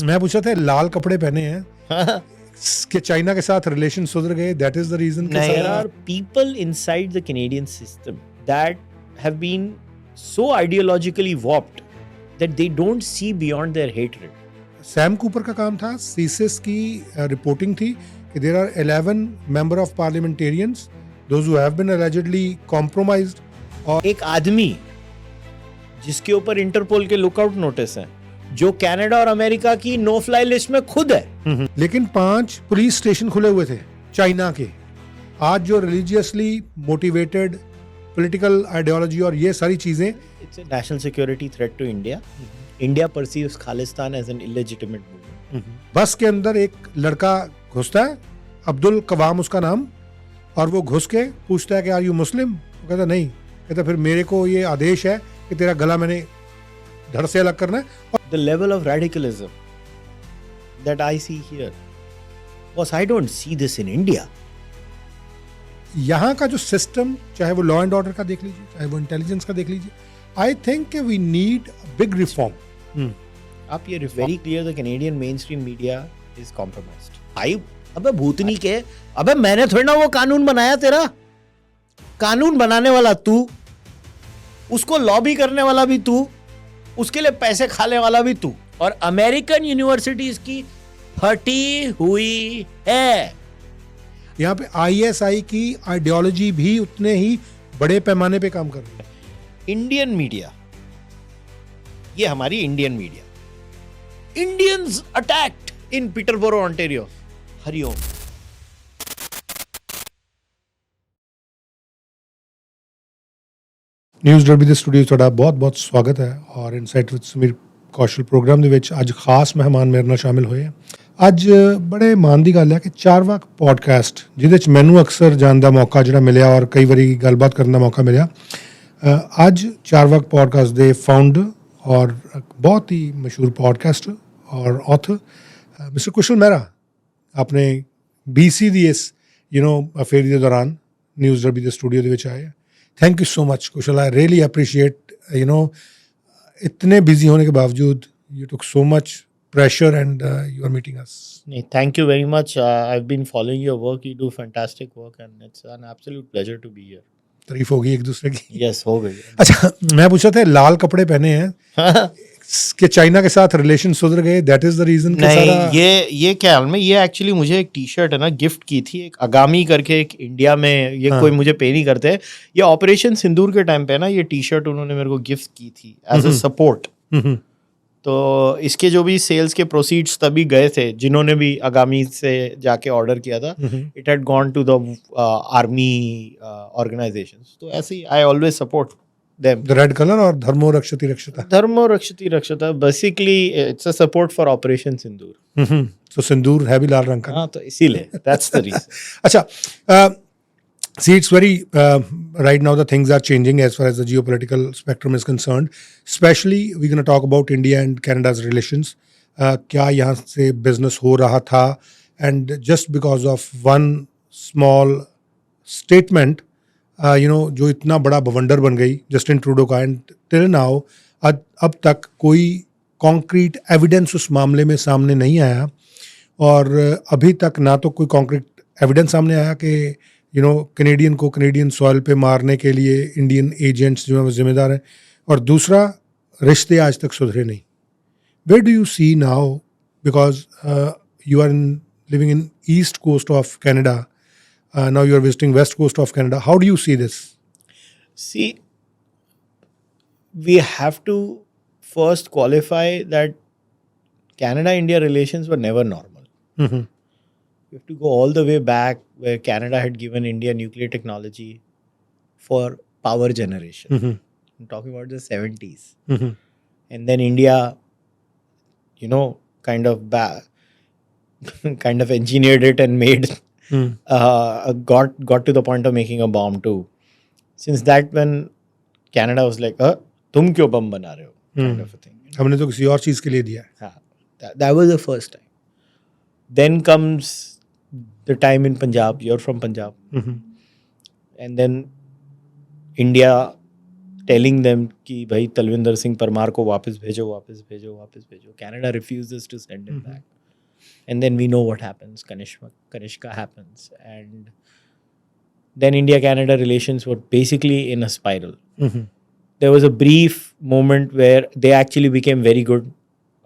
मैं पूछा था लाल कपड़े पहने हैं कि चाइना के साथ रिलेशन सुधर गए, that is the reason. There are people inside the Canadian system that have been so ideologically warped that they don't see beyond their hatred. Sam Cooper का काम था, सीसिस की रिपोर्टिंग थी कि there are 11 member of parliamentarians those who have been allegedly compromised. और एक आदमी जिसके ऊपर इंटरपोल के लुकआउट नोटिस हैं, जो कनाडा और अमेरिका की नो फ्लाई लिस्ट में खुद है, लेकिन 5 पुलिस स्टेशन खुले हुए थे चाइना के। आज जो रिलीजियसली मोटिवेटेड पॉलिटिकल आइडियोलॉजी और ये सारी चीजें, it's a national security threat to India. India perceives Khalistan as an illegitimate movement. बस के अंदर एक लड़का घुसता है, अब्दुल कवाम उसका नाम, और वो घुस के पूछता है कि आर यू मुस्लिम? वो कहता नहीं। कहता फिर मेरे को ये आदेश है कि तेरा गला मैंने धड़ से अलग करना है। The level of radicalism that I see here, because I don't see this in India. यहाँ का जो सिस्टम, चाहे वो लॉ एंड ऑर्डर का देख लीजिए, चाहे वो इंटेलिजेंस का देख लीजिए, I think we need big reform. आप ये very clear the Canadian mainstream media is compromised. अबे भूतनी के, अबे मैंने थोड़ी ना वो कानून बनाया, तेरा कानून बनाने वाला तू, उसको लॉबी करने वाला भी तू, उसके लिए पैसे खाने वाला भी तू, और अमेरिकन यूनिवर्सिटीज की फटी हुई है। यहाँ पे आईएसआई की आइडियोलॉजी भी उतने ही बड़े पैमाने पे काम कर रही है। इंडियन मीडिया, ये हमारी Indian media, Indians attacked in Peterborough Ontario. Hariom. News Derby ਦੇ ਸਟੂਡੀਓ ਤੁਹਾਡਾ ਬਹੁਤ-ਬਹੁਤ ਸਵਾਗਤ ਹੈ। ਔਰ insight with Sameer Kaushal programme ਦੇ ਵਿੱਚ ਅੱਜ ਖਾਸ ਮਹਿਮਾਨ ਮੇਰੇ ਨਾਲ ਸ਼ਾਮਿਲ ਹੋਏ ਆ। ਅੱਜ ਬੜੇ ਮਾਣ ਦੀ ਗੱਲ ਹੈ ਕਿ ਚਾਰਵਾਕ ਪੋਡਕਾਸਟ, ਜਿਹਦੇ ਵਿੱਚ ਮੈਨੂੰ ਅਕਸਰ ਜਾਣ ਦਾ ਮੌਕਾ ਜਿਹੜਾ ਮਿਲਿਆ ਔਰ ਕਈ ਵਾਰੀ ਗੱਲਬਾਤ ਕਰਨ ਦਾ ਮੌਕਾ ਮਿਲਿਆ, ਅੱਜ ਚਾਰਵਾਕ ਪੋਡਕਾਸਟ ਦੇ ਫਾਊਂਡਰ ਔਰ ਬਹੁਤ ਹੀ ਮਸ਼ਹੂਰ ਪੋਡਕਾਸਟਰ ਔਰ ਆਥਰ ਮਿਸਟਰ ਕੁਸ਼ਲ ਮਹਿਰਾ ਆਪਣੇ BC ਦੀ ਇਸ ਅਫੇਅਰ ਦੇ ਦੌਰਾਨ ਨਿਊਜ਼ ਡਰਬੀ ਦੇ ਸਟੂਡੀਓ ਦੇ ਵਿੱਚ ਆਏ। Thank you so much Kushal, I really appreciate इतने बिजी होने के बावजूद you took so much pressure and you are meeting us. Thank you very much. I've been following your work. You do fantastic work, and it's an absolute pleasure to be here. तारीफ होगी एक दूसरे की। Yes, हो गई। अच्छा, मैं पूछा था लाल कपड़े पहने हैं कि चाइना के साथ रिलेशन सुधर गए, दैट इज द रीजन? नहीं, ये क्या हाल में, ये एक्चुअली मुझे एक टी शर्ट है ना गिफ्ट की थी, एक आगामी करके, एक इंडिया में ये कोई मुझे पे नहीं करते, ये ऑपरेशन सिंदूर के टाइम पे ना ये टी शर्ट उन्होंने मेरे को गिफ्ट की थी एज अ सपोर्ट। तो इसके जो भी सेल्स के प्रोसीड्स तभी गए थे, जिन्होंने भी आगामी से जाके ऑर्डर किया था, it had gone to the army organisations. तो ऐसे ही I always support them. The red color or Dharmo Rakshati Rakshata? Dharmo Rakshati Rakshata, basically it's a support for Operation Sindoor. So सिंदूर है भी लाल रंग का। हाँ, तो इसीलिए that's the reason. अच्छा, see, it's very right now the things are changing as far as the geopolitical spectrum is concerned. Especially we're going to talk about India and Canada's relations. क्या यहाँ से business हो रहा था, and just because of one small statement, जो इतना बड़ा बवंडर बन गई जस्टिन ट्रूडो का, एंड टिल नाउ अब तक कोई कॉन्क्रीट एविडेंस उस मामले में सामने नहीं आया। और अभी तक ना तो कोई कॉन्क्रीट एविडेंस सामने आया कि कनेडियन को कनेडियन सॉइल पे मारने के लिए इंडियन एजेंट्स जो है वो जिम्मेदार हैं, और दूसरा रिश्ते आज तक सुधरे नहीं। Where do you see now, because you are living in east coast of Canada, now you are visiting west coast of Canada. How do you see this? See, we have to first qualify that Canada-India relations were never normal. We have to go all the way back where Canada had given India nuclear technology for power generation. I'm talking about the 70s. And then India, kind of engineered it and made got to the point of making a bomb too. Since that, when Canada was like, तुम क्यों बम बना रहे हो, kind of a thing. हमने तो किसी और चीज के लिए दिया है। हाँ, that was the first time. Then comes the time in Punjab. You're from Punjab. And then India telling them कि भाई तलविंदर सिंह परमार को वापस भेजो, वापस भेजो, वापस भेजो. Canada refuses to send him back. And then we know what happens. Kanishka happens. And then India-Canada relations were basically in a spiral. There was a brief moment where they actually became very good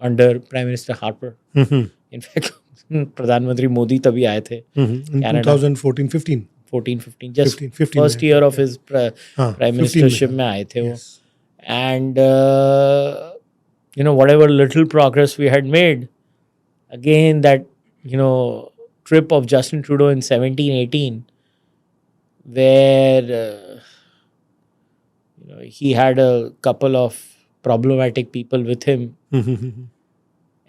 under Prime Minister Harper. In fact, प्रधानमंत्री मोदी तभी आए थे. In Canada. 2014-15. 14-15 just 15 first year of his prime 15 ministership में आए थे वो. And you know, whatever little progress we had made, again that, you know, trip of Justin Trudeau in 17-18 where you know, he had a couple of problematic people with him.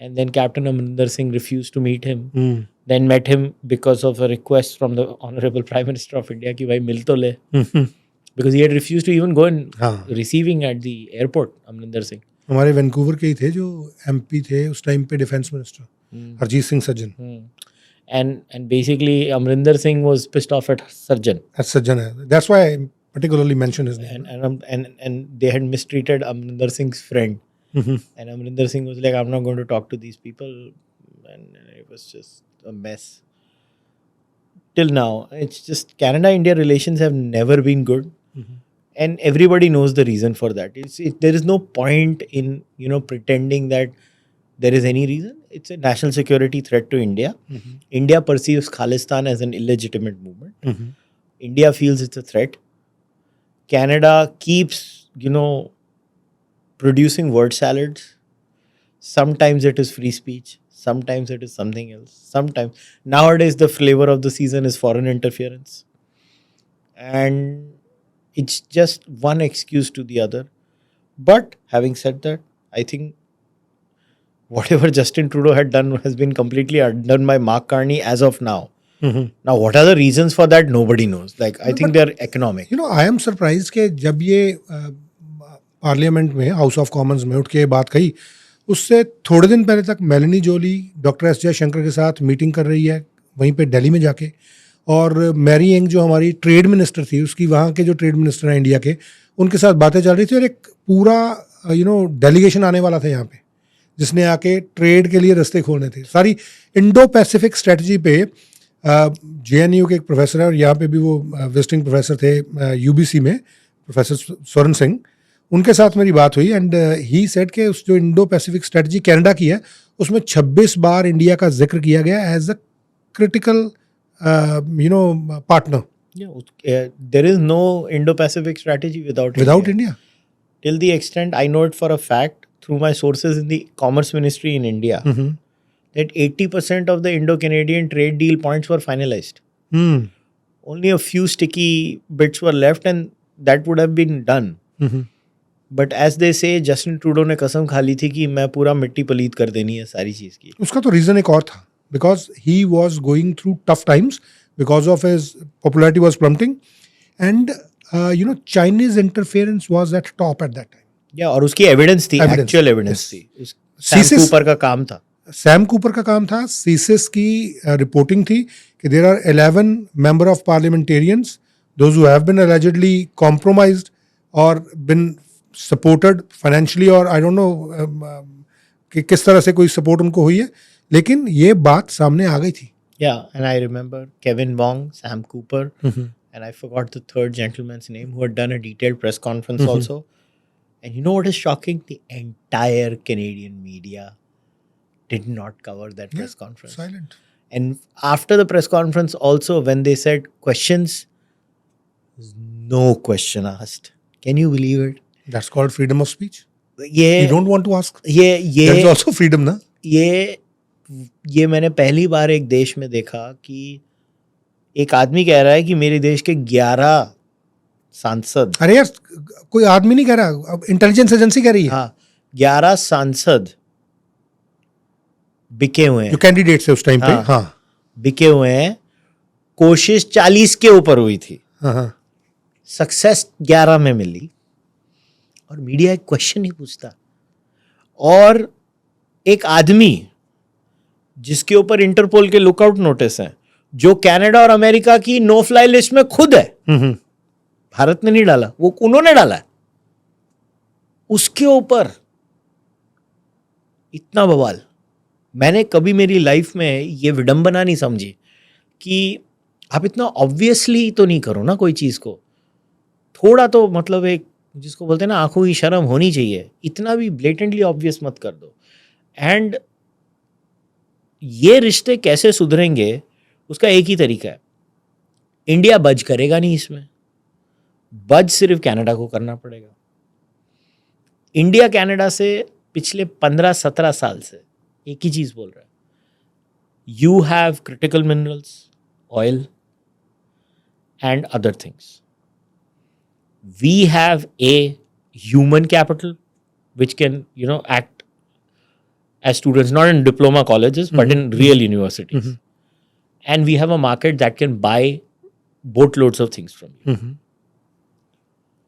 And then Captain Amrinder Singh refused to meet him. Then met him because of a request from the Honorable Prime Minister of India कि भाई मिल तो ले. Because he had refused to even go and receiving at the airport, Amrinder Singh. हमारे Vancouver के ही थे जो MP थे उस टाइम पे defence minister Harjeet Singh Sajjan. And basically Amrinder Singh was pissed off at Sarjan. सज्जन है. That's why I particularly mention his name. And they had mistreated Amrinder Singh's friend. And Amrinder Singh was like, I'm not going to talk to these people. And it was just a mess. Till now, it's just Canada-India relations have never been good. And everybody knows the reason for that. There is no point in, you know, pretending that there is any reason. It's a national security threat to India. India perceives Khalistan as an illegitimate movement. India feels it's a threat. Canada keeps, you know, producing word salads. Sometimes it is free speech. Sometimes it is something else. Sometimes. Nowadays, the flavor of the season is foreign interference. And it's just one excuse to the other. But having said that, I think whatever Justin Trudeau had done has been completely undone by Mark Carney as of now. Now, what are the reasons for that? Nobody knows. Like, I think they're economic. You know, I am surprised कि जब ये parliament में house of Commons में उठ के ये बात कही, उससे थोड़े दिन पहले तक मेलनी जोली डॉक्टर एस जयशंकर के साथ मीटिंग कर रही है वहीं पे दिल्ली में जाके. और मैरी एंग जो हमारी ट्रेड मिनिस्टर थी, उसकी वहाँ के जो ट्रेड मिनिस्टर हैं इंडिया के, उनके साथ बातें चल रही थी. और एक पूरा यू नो डेलीगेशन आने वाला था यहाँ पे जिसने आके ट्रेड के लिए रास्ते खोलने थे. सारी इंडो पैसिफिक स्ट्रेटजी पे JNU के एक प्रोफेसर है और यहाँ पे भी वो विजिटिंग प्रोफेसर थे UBC में, प्रोफेसर स्वर्ण सिंह, उनके साथ मेरी बात हुई. एंड ही सेड के उस जो इंडो पैसिफिक स्ट्रेटजी कनाडा की है उसमें 26 बार इंडिया का जिक्र किया गया as a critical you know partner. There is no Indo-Pacific strategy without India. Till the extent I know it for a fact through my sources in the Commerce Ministry in India, that 80% of the Indo-Canadian trade deal points were finalized. Only a few sticky bits were left and that would have been done. But as they say, Justin Trudeau ने कसम खा ली थी कि मैं पूरा मिट्टी पलीत कर देनी है सारी चीज की. उसका तो रीजन एक और था, because he was going through tough times because of his popularity was plummeting and you know Chinese interference was at top at that time. Yeah, और उसकी एविडेंस थी, एक्चुअल एविडेंस थी. सैम कूपर का काम था. सैम कूपर का काम था. सीसिस की रिपोर्टिंग थी कि there are 11 member of parliamentarians, those who have been allegedly compromised or been supported financially or I don't know कि किस तरह से कोई सपोर्ट उनको हुई है, लेकिन ये बात सामने आ गई थी. Yeah, and I remember Kevin Wong, Sam Cooper, and I forgot the third gentleman's name who had done a detailed press conference also. And you know what is shocking? The entire Canadian media did not cover that press conference. Silent. And after the press conference also, when they said questions, no question asked. Can you believe it? That's called freedom of speech. ये You don't want to ask. ये That's also freedom, ना? ये मैंने पहली बार एक देश में देखा कि एक आदमी कह रहा है कि मेरे देश के 11 सांसद, अरे यार कोई आदमी नहीं कह रहा, इंटेलिजेंस एजेंसी कह रही है. हाँ, 11 सांसद बिके हुए हैं. जो कैंडिडेट्स है उस टाइम पे, हाँ, बिके हुए हैं. कोशिश 40 के ऊपर हुई थी. सक्सेस 11 में मिली. और मीडिया एक क्वेश्चन ही पूछता. और एक आदमी जिसके ऊपर इंटरपोल के लुकआउट नोटिस हैं, जो कनाडा और अमेरिका की नो फ्लाई लिस्ट में खुद है, भारत ने नहीं डाला, वो उन्होंने डाला है. उसके ऊपर इतना बवाल मैंने कभी मेरी लाइफ में ये विडंबना नहीं समझी कि आप इतना ऑब्वियसली तो नहीं करो ना कोई चीज़ को, थोड़ा तो मतलब एक जिसको बोलते हैं ना आंखों की शर्म होनी चाहिए, इतना भी ब्लेटेंटली ऑब्वियस मत कर दो। एंड ये रिश्ते कैसे सुधरेंगे उसका एक ही तरीका है, इंडिया बज करेगा नहीं इसमें, बज सिर्फ कनाडा को करना पड़ेगा। इंडिया कनाडा से पिछले 15-17 साल से एक ही चीज बोल रहा है, you have critical minerals, oil and other things, we have a human capital which can act as students, not in diploma colleges but in real universities, and we have a market that can buy boatloads of things from you.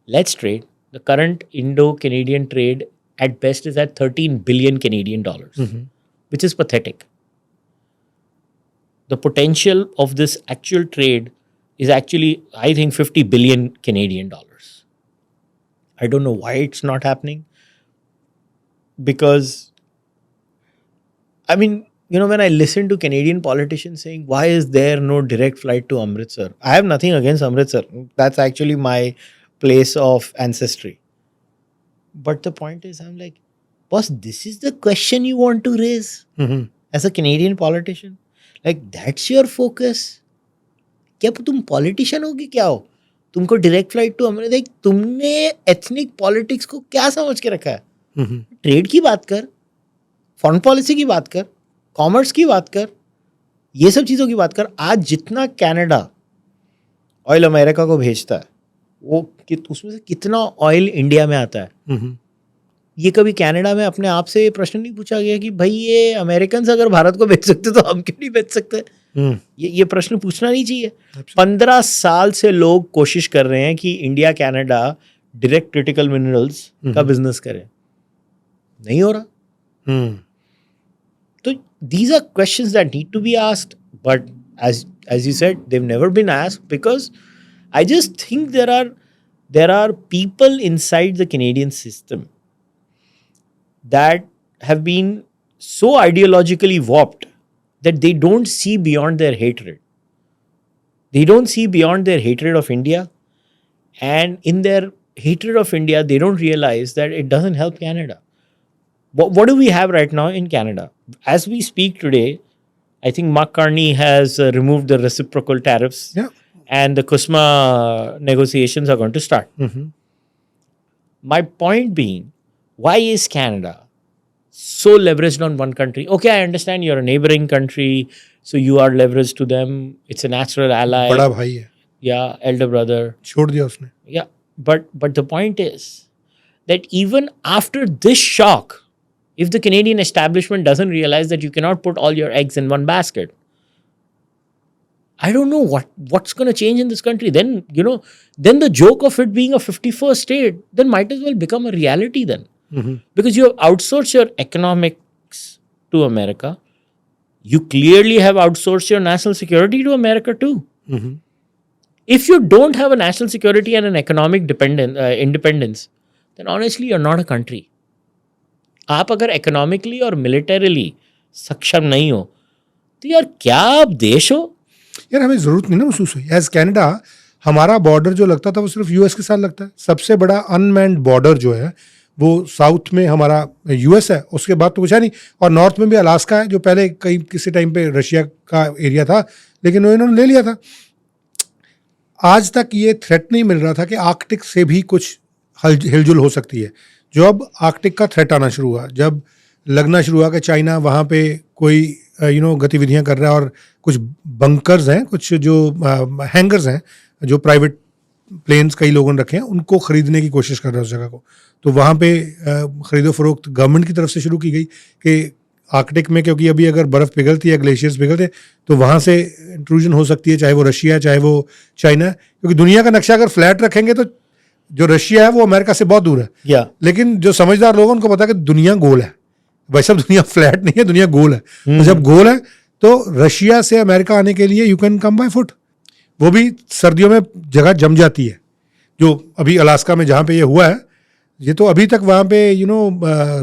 Let's trade. The current Indo-Canadian trade at best is at 13 billion Canadian dollars, which is pathetic. The potential of this actual trade is actually, I think, 50 billion Canadian dollars. I don't know why it's not happening. Because, I mean, when I listen to Canadian politicians saying, why is there no direct flight to Amritsar? I have nothing against Amritsar. That's actually my place of ancestry. But the point is, I'm like, boss, this is the question you want to raise as a Canadian politician? Like, that's your focus? क्या तुम politician हो कि क्या हो? तुमको direct flight to America, तुमने ethnic politics को क्या समझ के रखा है? ट्रेड की बात कर, फॉरेन पॉलिसी की बात कर, कॉमर्स की बात कर, ये सब चीज़ों की बात कर। आज जितना कनाडा ऑयल अमेरिका को भेजता है वो उसमें से कितना ऑयल इंडिया में आता है? ये कभी कनाडा में अपने आप से ये प्रश्न नहीं पूछा गया कि भाई ये अमेरिकन अगर भारत को भेज सकते तो हम क्यों नहीं भेज सकते? ये प्रश्न पूछना नहीं चाहिए। 15 साल से लोग कोशिश कर रहे हैं कि India Canada direct critical minerals का बिजनेस करे, नहीं हो रहा। तो these are questions that need to be asked, but as you said, they've never been asked because I just think there are people inside the Canadian system that have been so ideologically warped that they don't see beyond their hatred. They don't see beyond their hatred of India. And in their hatred of India, they don't realize that it doesn't help Canada. What do we have right now in Canada? As we speak today, I think Mark Carney has removed the reciprocal tariffs. Yeah. And the CUSMA negotiations are going to start. My point being, why is Canada so leveraged on one country? Okay, I understand you're a neighboring country, so you are leveraged to them. It's a natural ally. बड़ा भाई है. Yeah, elder brother. छोड़ दिया उसने. Yeah, but the point is that even after this shock, if the Canadian establishment doesn't realize that you cannot put all your eggs in one basket, I don't know what's going to change in this country. Then, then the joke of it being a 51st state, then might as well become a reality then. Because you have outsourced your economics to America. You clearly have outsourced your national security to America too. If you don't have a national security and an economic independence, then honestly, you're not a country. आप अगर economically और militarily सक्षम नहीं हो, तो यार क्या आप देश हो? यार हमें जरूरत नहीं ना महसूस हुई। एज कनाडा हमारा बॉर्डर जो लगता था वो सिर्फ यूएस के साथ लगता है। सबसे बड़ा अनमैन्ड बॉर्डर जो है वो साउथ में हमारा यूएस है, उसके बाद तो कुछ है नहीं। और नॉर्थ में भी अलास्का है जो पहले किसी टाइम पे रशिया का एरिया था, लेकिन वो इन्होंने ले लिया था। आज तक ये थ्रेट नहीं मिल रहा था कि आर्कटिक से भी कुछ हिलजुल हो सकती है। जो अब आर्कटिक का थ्रेट आना शुरू हुआ, जब लगना शुरू हुआ कि चाइना वहाँ पे कोई गतिविधियाँ कर रहा है और कुछ बंकर्स हैं, कुछ जो हैंगर्स हैं जो प्राइवेट प्लेन्स कई लोगों ने रखे हैं, उनको ख़रीदने की कोशिश कर रहे हैं उस जगह को। तो वहाँ पे ख़रीदो फरोख्त गवर्नमेंट की तरफ से शुरू की गई कि आर्कटिक में, क्योंकि अभी अगर बर्फ़ पिघलती है, ग्लेशियर्स पिघलते हैं, तो वहाँ से इंट्रूजन हो सकती है, चाहे वो रशिया है चाहे वो चाइना है। क्योंकि दुनिया का नक्शा अगर फ्लैट रखेंगे तो जो रशिया है वो अमेरिका से बहुत दूर है। लेकिन जो समझदार लोग हैं उनको पता है कि दुनिया गोल है। वैसे दुनिया फ्लैट नहीं है, दुनिया गोल है। तो जब गोल है तो रशिया से अमेरिका आने के लिए you can come by foot. वो भी सर्दियों में जगह जम जाती है, जो अभी अलास्का में जहाँ पे ये हुआ है, ये तो अभी तक वहाँ पे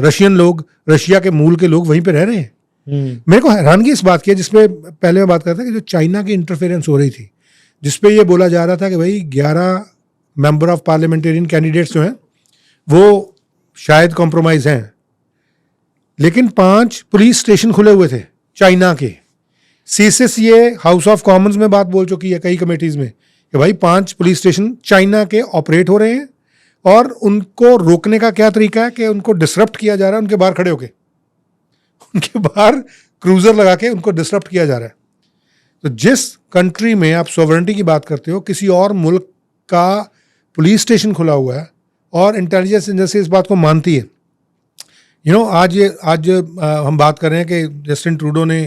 रशियन लोग, रशिया के मूल के लोग वहीं पे रह रहे हैं। मेरे को हैरानगी इस बात की है, जिसमें पहले मैं बात करता कि जो चाइना की इंटरफेरेंस हो रही थी, जिसपे ये बोला जा रहा था कि भाई 11 मेंबर ऑफ पार्लियामेंटेरियन कैंडिडेट्स जो हैं वो शायद कॉम्प्रोमाइज हैं, लेकिन 5 पुलिस स्टेशन खुले हुए थे चाइना के। सीसिस ये हाउस ऑफ कॉमन्स में बात बोल चुकी है कई कमेटीज में कि भाई 5 पुलिस स्टेशन चाइना के ऑपरेट हो रहे हैं और उनको रोकने का क्या तरीका है कि उनको डिसरप्ट किया जा रहा है, उनके बाहर खड़े होके, उनके बाहर क्रूजर लगा के उनको डिसरप्ट किया जा रहा है। तो जिस कंट्री में आप सॉवरेनिटी की बात करते हो, किसी और मुल्क का पुलिस स्टेशन खुला हुआ है और इंटेलिजेंस एजेंसी इस बात को मानती है। आज हम बात कर रहे हैं कि जस्टिन ट्रूडो ने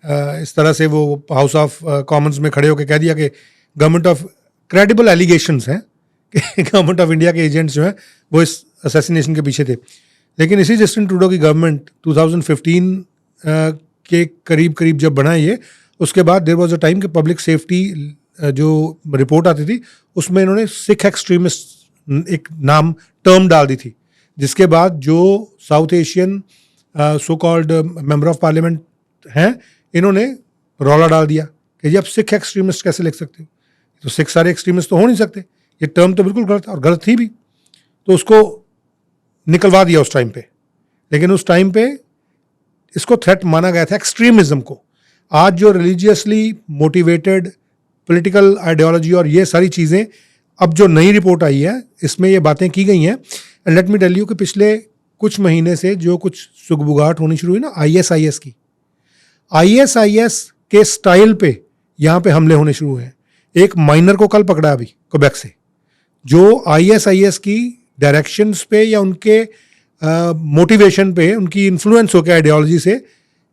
इस तरह से वो हाउस ऑफ कॉमन्स में खड़े होकर कह दिया कि गवर्नमेंट ऑफ क्रेडिबल एलिगेशंस हैं कि गवर्नमेंट ऑफ इंडिया के एजेंट्स जो हैं वो इस असैसिनेशन के पीछे थे। लेकिन इसी जस्टिन ट्रूडो की गवर्नमेंट 2015 के करीब जब बना ये, उसके बाद देयर वाज अ टाइम कि पब्लिक सेफ्टी जो रिपोर्ट आती थी उसमें इन्होंने सिख एक्सट्रीमिस्ट एक टर्म डाल दी थी, जिसके बाद जो south Asian so called member of parliament हैं, इन्होंने रौला डाल दिया कि जी आप सिख एक्सट्रीमिस्ट कैसे लिख सकते हो, तो सिख सारे एक्सट्रीमिस्ट तो हो नहीं सकते, ये टर्म तो बिल्कुल गलत और गलत थी भी, तो उसको निकलवा दिया उस टाइम पे। लेकिन उस टाइम पे इसको थ्रेट माना गया था एक्सट्रीमिज्म को। आज जो रिलीजियसली मोटिवेटेड पॉलिटिकल आइडियोलॉजी और ये सारी चीज़ें, अब जो नई रिपोर्ट आई है इसमें ये बातें की गई हैं। And let me tell you कि पिछले कुछ महीने से जो कुछ सुगबुगाहट होनी शुरू हुई ना ISIS की, ISIS के स्टाइल पे यहाँ पे हमले होने शुरू हुए हैं। एक माइनर को कल पकड़ा अभी क्वेबेक से, जो ISIS की डायरेक्शंस पे या उनके मोटिवेशन पे, उनकी इन्फ्लुएंस होकर आइडियोलॉजी से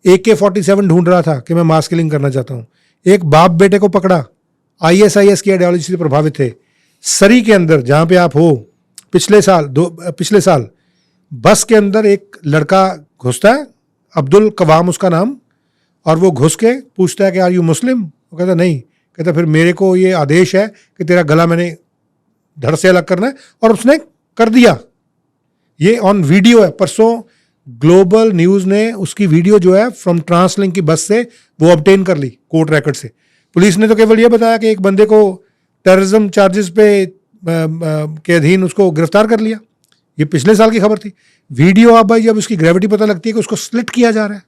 AK-47 ढूंढ रहा था कि मैं मास किलिंग करना चाहता हूँ। एक बाप बेटे को पकड़ा, ISIS की आइडियोलॉजी से प्रभावित थे। सरी के अंदर जहाँ पे आप हो, पिछले साल बस के अंदर एक लड़का घुसता है, अब्दुल कवाम उसका नाम, और वो घुस के पूछता है कि आर यू मुस्लिम? वो कहता नहीं। कहता फिर मेरे को ये आदेश है कि तेरा गला मैंने धड़ से अलग करना है, और उसने कर दिया। ये ऑन वीडियो है। परसों ग्लोबल न्यूज़ ने उसकी वीडियो जो है फ्रॉम ट्रांसलिंक की बस से वो ऑब्टेन कर ली कोर्ट रिकॉर्ड से। पुलिस ने तो केवल ये बताया कि एक बंदे को टेररिज्म चार्जेस पे के अधीन उसको गिरफ्तार कर लिया। ये पिछले साल की खबर थी। वीडियो आप भाई जब उसकी ग्रेविटी पता लगती है कि उसको स्लिट किया जा रहा है,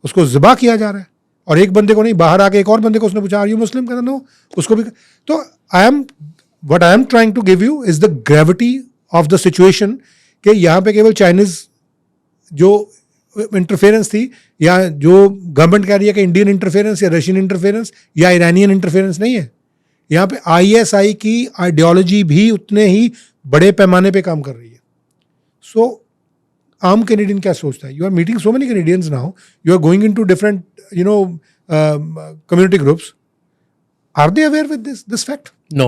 उसको ज़िबा किया जा रहा है, और एक बंदे को नहीं, बाहर आके एक और बंदे को उसने पूछा आर यू मुस्लिम? कहता नो, उसको भी। तो what I am trying to give you is the gravity of the situation कि यहाँ पे केवल चाइनीज जो इंटरफेरेंस थी, या जो गवर्नमेंट कह रही है कि इंडियन इंटरफेरेंस या रशियन इंटरफेरेंस या ईरानियन इंटरफेरेंस नहीं है। यहाँ पे ISI की आइडियोलॉजी भी उतने ही बड़े पैमाने पे काम कर रही है। सो आम कैनेडियन क्या सोचता है? You are meeting so many Canadians now, you are going into different community groups. Are they aware with this fact? No.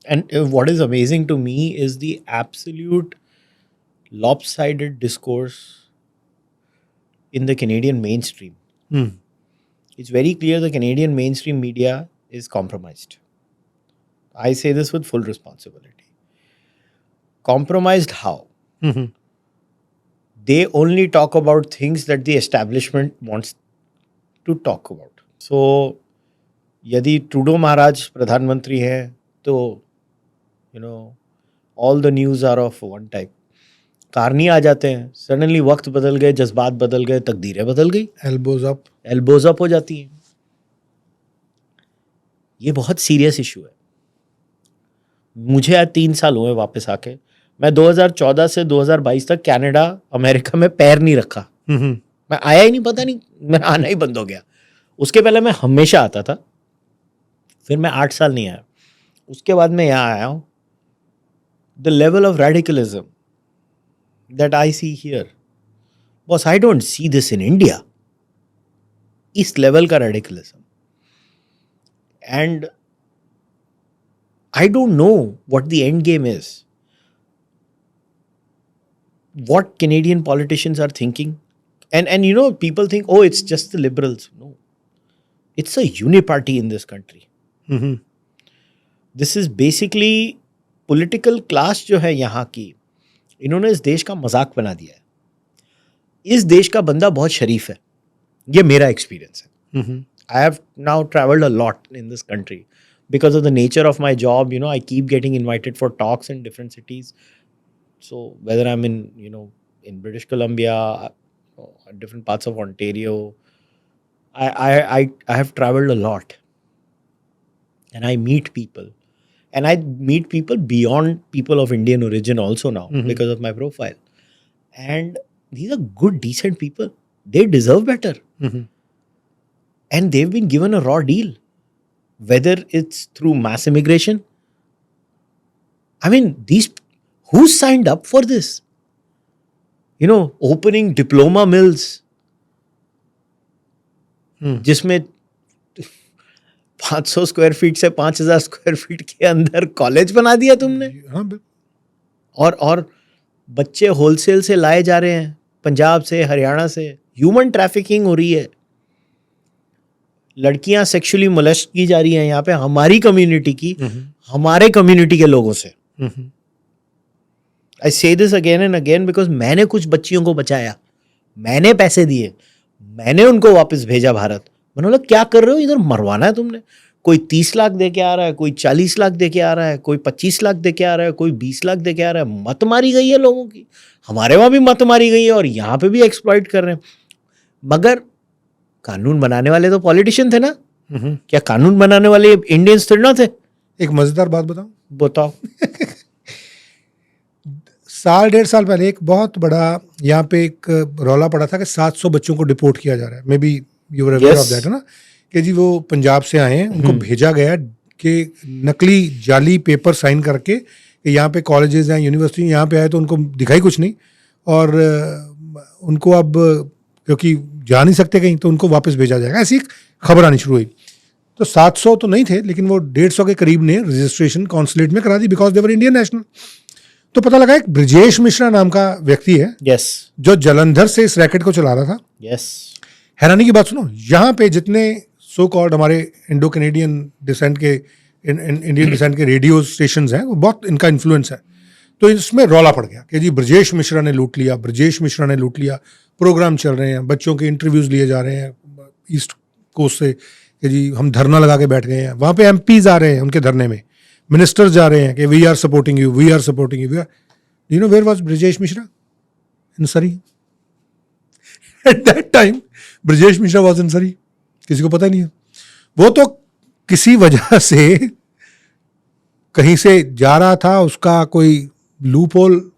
And what is amazing to me is the absolute lopsided discourse in the Canadian mainstream. It's very clear the Canadian mainstream media is compromised. I say this with full responsibility. Compromised how? They only talk about things that the establishment wants to talk about. So, यदि Trudeau महाराज प्रधानमंत्री हैं तो all the news are of one type. कारनी आ जाते हैं, suddenly वक्त बदल गए, जज्बात बदल गए, तकदीरें बदल गई, एल्बोज अप हो जाती हैं। ये बहुत सीरियस इशू है। मुझे आज 3 साल हुए वापस आके। मैं 2014 से 2022 तक कनाडा अमेरिका में पैर नहीं रखा। मैं आया ही नहीं, पता नहीं, मेरा आना ही बंद हो गया। उसके पहले मैं हमेशा आता था, फिर मैं 8 साल नहीं आया, उसके बाद मैं यहाँ आया हूँ। The level of radicalism that I see here, boss, I don't see this in India. इस लेवल का radicalism, and I don't know what the end game is, what Canadian politicians are thinking. And people think, oh, it's just the liberals. No, it's a uniparty in this country. This is basically political class जो है यहाँ की, इन्होंने इस देश का मजाक बना दिया है। इस देश का बंदा बहुत शरीफ है, ये मेरा एक्सपीरियंस है। I have now traveled a lot in this country because of the nature of my job. I keep getting invited for talks in different cities. So whether I'm in British Columbia, different parts of Ontario, I have traveled a lot, and I meet people, and I meet people beyond people of Indian origin also now because of my profile, and these are good, decent people. They deserve better. And they've been given a raw deal, whether it's through mass immigration. I mean, who signed up for this? Opening diploma mills, जिसमें 500 square feet से 5000 square feet के अंदर college बना दिया तुमने। हाँ, और बच्चे होलसेल से लाए जा रहे हैं, पंजाब से, हरियाणा से। ह्यूमन ट्रैफिकिंग हो रही है, लड़कियां सेक्सुअली मोलेस्ट की जा रही हैं यहाँ पे, हमारी कम्युनिटी की, हमारे कम्युनिटी के लोगों से। आई से this again and again because मैंने कुछ बच्चियों को बचाया, मैंने पैसे दिए, मैंने उनको वापस भेजा भारत। मैंने बोला क्या कर रहे हो, इधर मरवाना है तुमने। कोई 30 लाख दे के आ रहा है, कोई 40 लाख दे के आ रहा है, कोई 25 लाख दे के आ रहा है, कोई 20 लाख दे के आ रहा है। मत मारी गई है लोगों की, हमारे वहां भी मत मारी गई है, और यहाँ पे भी एक्सप्लॉइट कर रहे हैं। मगर कानून बनाने वाले तो पॉलिटिशियन थे ना, क्या कानून बनाने वाले इंडियंस थोड़ी ना थे? एक मजेदार बात बताऊं? बताओ। साल 1.5 साल पहले एक बहुत बड़ा यहाँ पे एक रौला पड़ा था कि 700 बच्चों को डिपोर्ट किया जा रहा है। May be you were aware of that, है ना? कि जी वो पंजाब से आए हैं, उनको भेजा गया कि नकली जाली पेपर साइन करके कि यहाँ पे कॉलेजेस हैं, यूनिवर्सिटी यहाँ पे आए, तो उनको दिखाई कुछ नहीं, और उनको अब क्योंकि जा नहीं सकते कहीं, तो उनको वापस भेजा जाएगा। ऐसी एक खबर आनी शुरू हुई। तो 700 तो नहीं थे, लेकिन वो 150 के करीब ने रजिस्ट्रेशन कॉन्सुलेट में करा दी because they were Indian national. तो पता लगा एक ब्रजेश मिश्रा नाम का व्यक्ति है, यस, जो जलंधर से इस रैकेट को चला रहा था। यस। हैरानी की बात सुनो, यहाँ पे जितने सो कॉल्ड हमारे इंडो कैनेडियन डिसेंट के, इंडियन डिसेंट के रेडियो स्टेशन हैं, वो बहुत इनका इन्फ्लुएंस है। तो इसमें रौला पड़ गया कि जी ब्रजेश मिश्रा ने लूट लिया, ब्रजेश मिश्रा ने लूट लिया। प्रोग्राम चल रहे हैं, बच्चों के इंटरव्यूज लिए जा रहे हैं ईस्ट कोस्ट से कि जी हम धरना लगा के बैठ गए हैं। वहाँ पे MPs आ रहे हैं उनके धरने में, मिनिस्टर्स जा रहे हैं कि we are supporting you, we are supporting you. You know where was Brajesh Mishra? In Surrey. At that time Brajesh Mishra was in Surrey, किसी को पता नहीं है। वो तो किसी वजह से कहीं से जा रहा था, उसका कोई लूप होल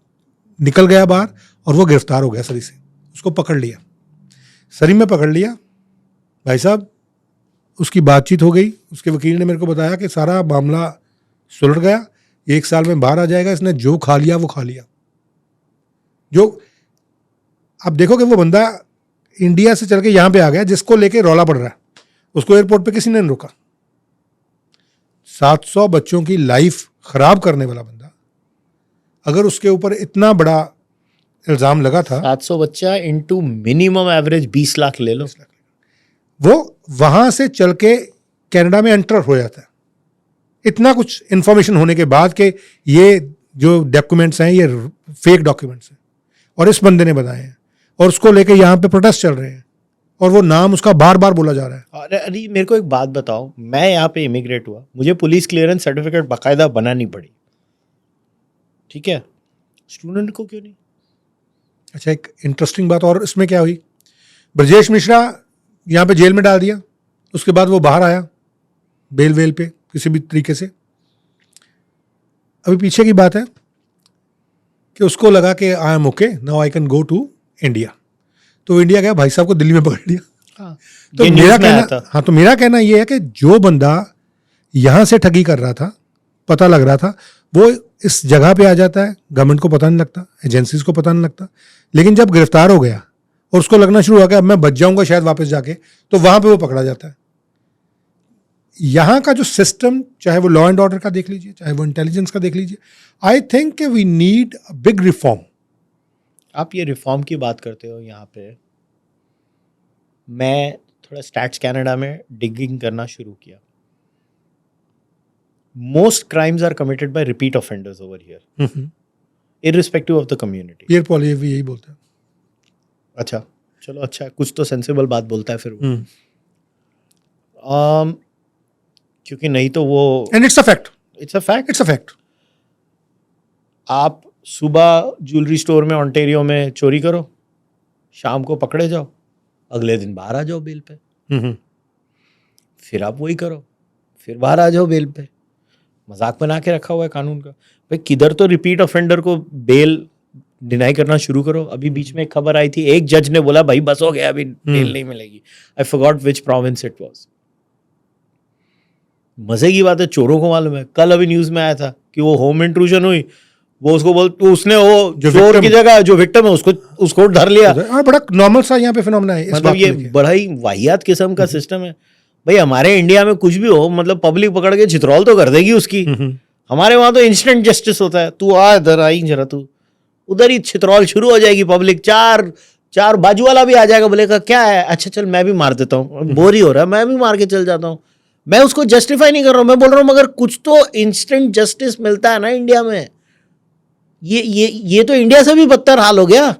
निकल गया बाहर, और वो गिरफ्तार हो गया सरी से। उसको पकड़ लिया, सरी में पकड़ लिया। भाई साहब, उसकी बातचीत हो गई, उसके वकील ने मेरे को बताया कि सारा मामला सुलझ गया, 1 साल में बाहर आ जाएगा, इसने जो खा लिया वो खा लिया। जो अब देखो कि वो बंदा इंडिया से चल के यहाँ पे आ गया, जिसको लेके रौला पड़ रहा है, उसको एयरपोर्ट पे किसी ने नहीं रोका। 700 बच्चों की लाइफ खराब करने वाला बंदा, अगर उसके ऊपर इतना बड़ा इल्जाम लगा था, 700 बच्चा इनटू मिनिमम एवरेज 20 लाख ले लो, वो वहां से चल के कनाडा में एंटर हो जाता है। इतना कुछ इंफॉर्मेशन होने के बाद कि ये जो डॉक्यूमेंट्स हैं ये फेक डॉक्यूमेंट्स हैं, और इस बंदे ने बताए हैं, और उसको लेके यहाँ पे प्रोटेस्ट चल रहे हैं, और वो नाम उसका बार बार बोला जा रहा है। अरे मेरे को एक बात बताओ, मैं यहाँ पे इमिग्रेट हुआ, मुझे पुलिस क्लियरेंस सर्टिफिकेट बाकायदा बनानी पड़ी, ठीक है? स्टूडेंट को क्यों नहीं? अच्छा, एक इंटरेस्टिंग बात और इसमें क्या हुई, ब्रजेश मिश्रा यहाँ पे जेल में डाल दिया, उसके बाद वो बाहर आया बेल वेल पे किसी भी तरीके से। अभी पीछे की बात है कि उसको लगा कि I am okay, now I can go to India. तो इंडिया गया, भाई साहब को दिल्ली में पकड़ लिया। हाँ, तो मेरा कहना ये है कि जो बंदा यहाँ से ठगी कर रहा था, पता लग रहा था, वो इस जगह पे आ जाता है, गवर्नमेंट को पता नहीं लगता, एजेंसीज को पता नहीं लगता। लेकिन जब गिरफ्तार हो गया और उसको लगना शुरू हुआ कि अब मैं बच जाऊंगा शायद वापस जाके, तो वहां पे वो पकड़ा जाता है। यहाँ का जो सिस्टम, चाहे वो लॉ एंड ऑर्डर का देख लीजिए, चाहे वो इंटेलिजेंस का देख लीजिए, I think we need a big reform. आप ये रिफॉर्म की बात करते हो, यहाँ पे मैं थोड़ा स्टैट्स कनाडा में डिगिंग करना शुरू किया। Most crimes are committed by repeat offenders over here. Irrespective of the community. Pierre Poilievre भी यही बोलते हैं। अच्छा, चलो अच्छा है, कुछ तो सेंसिबल बात बोलता है फिर वो। क्योंकि नहीं तो वो and it's a fact, it's a fact. It's a fact. आप सुबह ज्वेलरी स्टोर में ओंटारियो में चोरी करो, शाम को पकड़े जाओ, अगले दिन बाहर आ जाओ बेल पे, फिर आप वही करो, फिर बाहर आ जाओ बेल पे। मजाक बना के रखा हुआ है कानून का। भाई किधर तो रिपीट ऑफेंडर को बेल डिनाई करना शुरू करो। अभी बीच में एक खबर आई थी, एक जज ने बोला भाई बस हो गया, अभी बेल नहीं मिलेगी। I forgot which province it was. मजे की बात है, चोरों को मालूम है। कल अभी न्यूज में आया था कि वो होम इंट्रूजन हुई, वो उसको उसने वो जो चोर victim- की जगह जो विक्टिम है उसको धर लिया। बड़ा नॉर्मल सा यहाँ पे फिनोमेना है इस मतलब बात ये को लेके। बड़ा ही वाहियात किस्म का सिस्टम है। भाई हमारे इंडिया में कुछ भी हो, मतलब पब्लिक पकड़ के चित्रौल तो कर देगी उसकी। हमारे वहां तो इंस्टेंट जस्टिस होता है। तू आ इधर, आई जरा तू, उधर ही चित्रौल शुरू हो जाएगी। पब्लिक चार बाजू वाला भी आ जाएगा, बोलेगा क्या है, अच्छा चल मैं भी मार देता हूँ, बोर ही हो रहा है, मैं भी मार के चल जाता हूँ। मैं उसको जस्टिफाई नहीं कर रहा हूँ, मैं बोल रहा हूँ मगर कुछ तो इंस्टेंट जस्टिस मिलता है ना इंडिया में। ये तो इंडिया से भी बदतर हाल हो गया।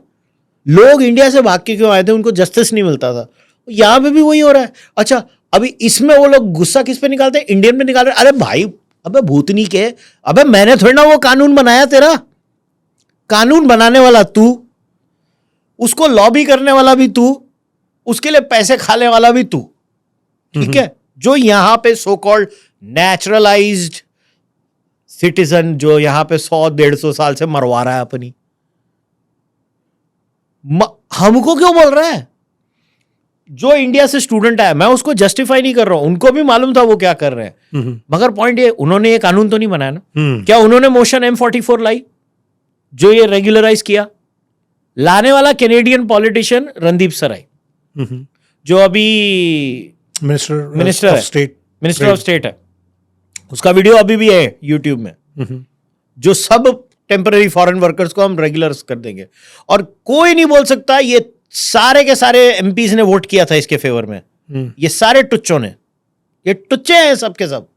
लोग इंडिया से भाग के क्यों आए थे, उनको जस्टिस नहीं मिलता था। यहाँ पे भी वही हो रहा है। अच्छा, अभी इसमें वो लोग गुस्सा किस पे निकालते हैं, इंडियन पे निकाल रहे हैं। अरे भाई, अबे भूतनी के, अबे मैंने थोड़ी ना वो कानून बनाया, तेरा कानून बनाने वाला तू, उसको लॉबी करने वाला भी तू, उसके लिए पैसे खाने वाला भी तू, ठीक है। जो यहां पे सो कॉल्ड नेचुरलाइज्ड सिटीजन, जो यहां पे 100-150 साल से मरवा रहा है अपनी, हमको क्यों बोल रहा है? जो इंडिया से स्टूडेंट आया, मैं उसको जस्टिफाई नहीं कर रहा हूं, उनको भी मालूम था वो क्या कर रहे हैं। मगर पॉइंट ये, उन्होंने ये कानून तो नहीं बनाया ना। क्या उन्होंने मोशन M44 लाई जो ये रेगुलराइज किया? लाने वाला कैनेडियन पॉलिटिशियन रणदीप सराय, जो अभी minister of state, minister of state है। उसका वीडियो अभी भी है यूट्यूब में, जो सब टेम्पररी फॉरेन वर्कर्स को हम रेगुलर कर देंगे। और कोई नहीं बोल सकता, ये सारे के सारे एमपीज ने वोट किया था इसके फेवर में। ये सारे टुच्चों ने, ये टुच्चे हैं सब के सब।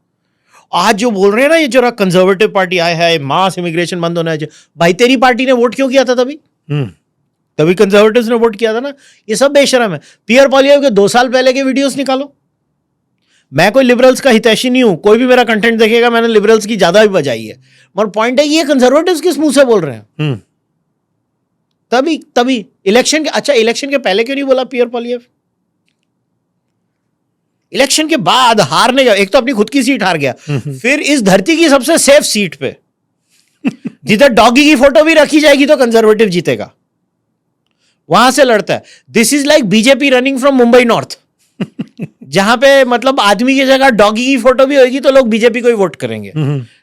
आज जो बोल रहे हैं ना, ये जरा कंजर्वेटिव पार्टी आया है, मास इमिग्रेशन बंद होना है, भाई तेरी पार्टी ने वोट क्यों किया था तभी कंजर्वेटिव्स ने वोट किया था ना। ये सब बेशरम है। पियर पॉलिएव के 2 साल पहले के वीडियोस निकालो। मैं कोई लिबरल्स का हितैषी नहीं हूं, कोई भी मेरा कंटेंट देखेगा, मैंने लिबरल्स की ज्यादा भी बजाई है, मगर पॉइंट है ये कंजर्वेटिव्स किस मुंह से बोल रहे हैं? तभी इलेक्शन के, अच्छा इलेक्शन के पहले क्यों नहीं बोला पियर पॉलिएव? इलेक्शन के बाद हारने का, एक तो अपनी खुद की सीट हार गया, फिर इस धरती की सबसे सेफ सीट पे जिधर डॉगी की फोटो भी रखी जाएगी तो कंजर्वेटिव जीतेगा, वहां से लड़ता है। This is like BJP running from Mumbai north, जहां पे मतलब आदमी की जगह डॉगी की फोटो भी होगी तो लोग बीजेपी को ही वोट करेंगे।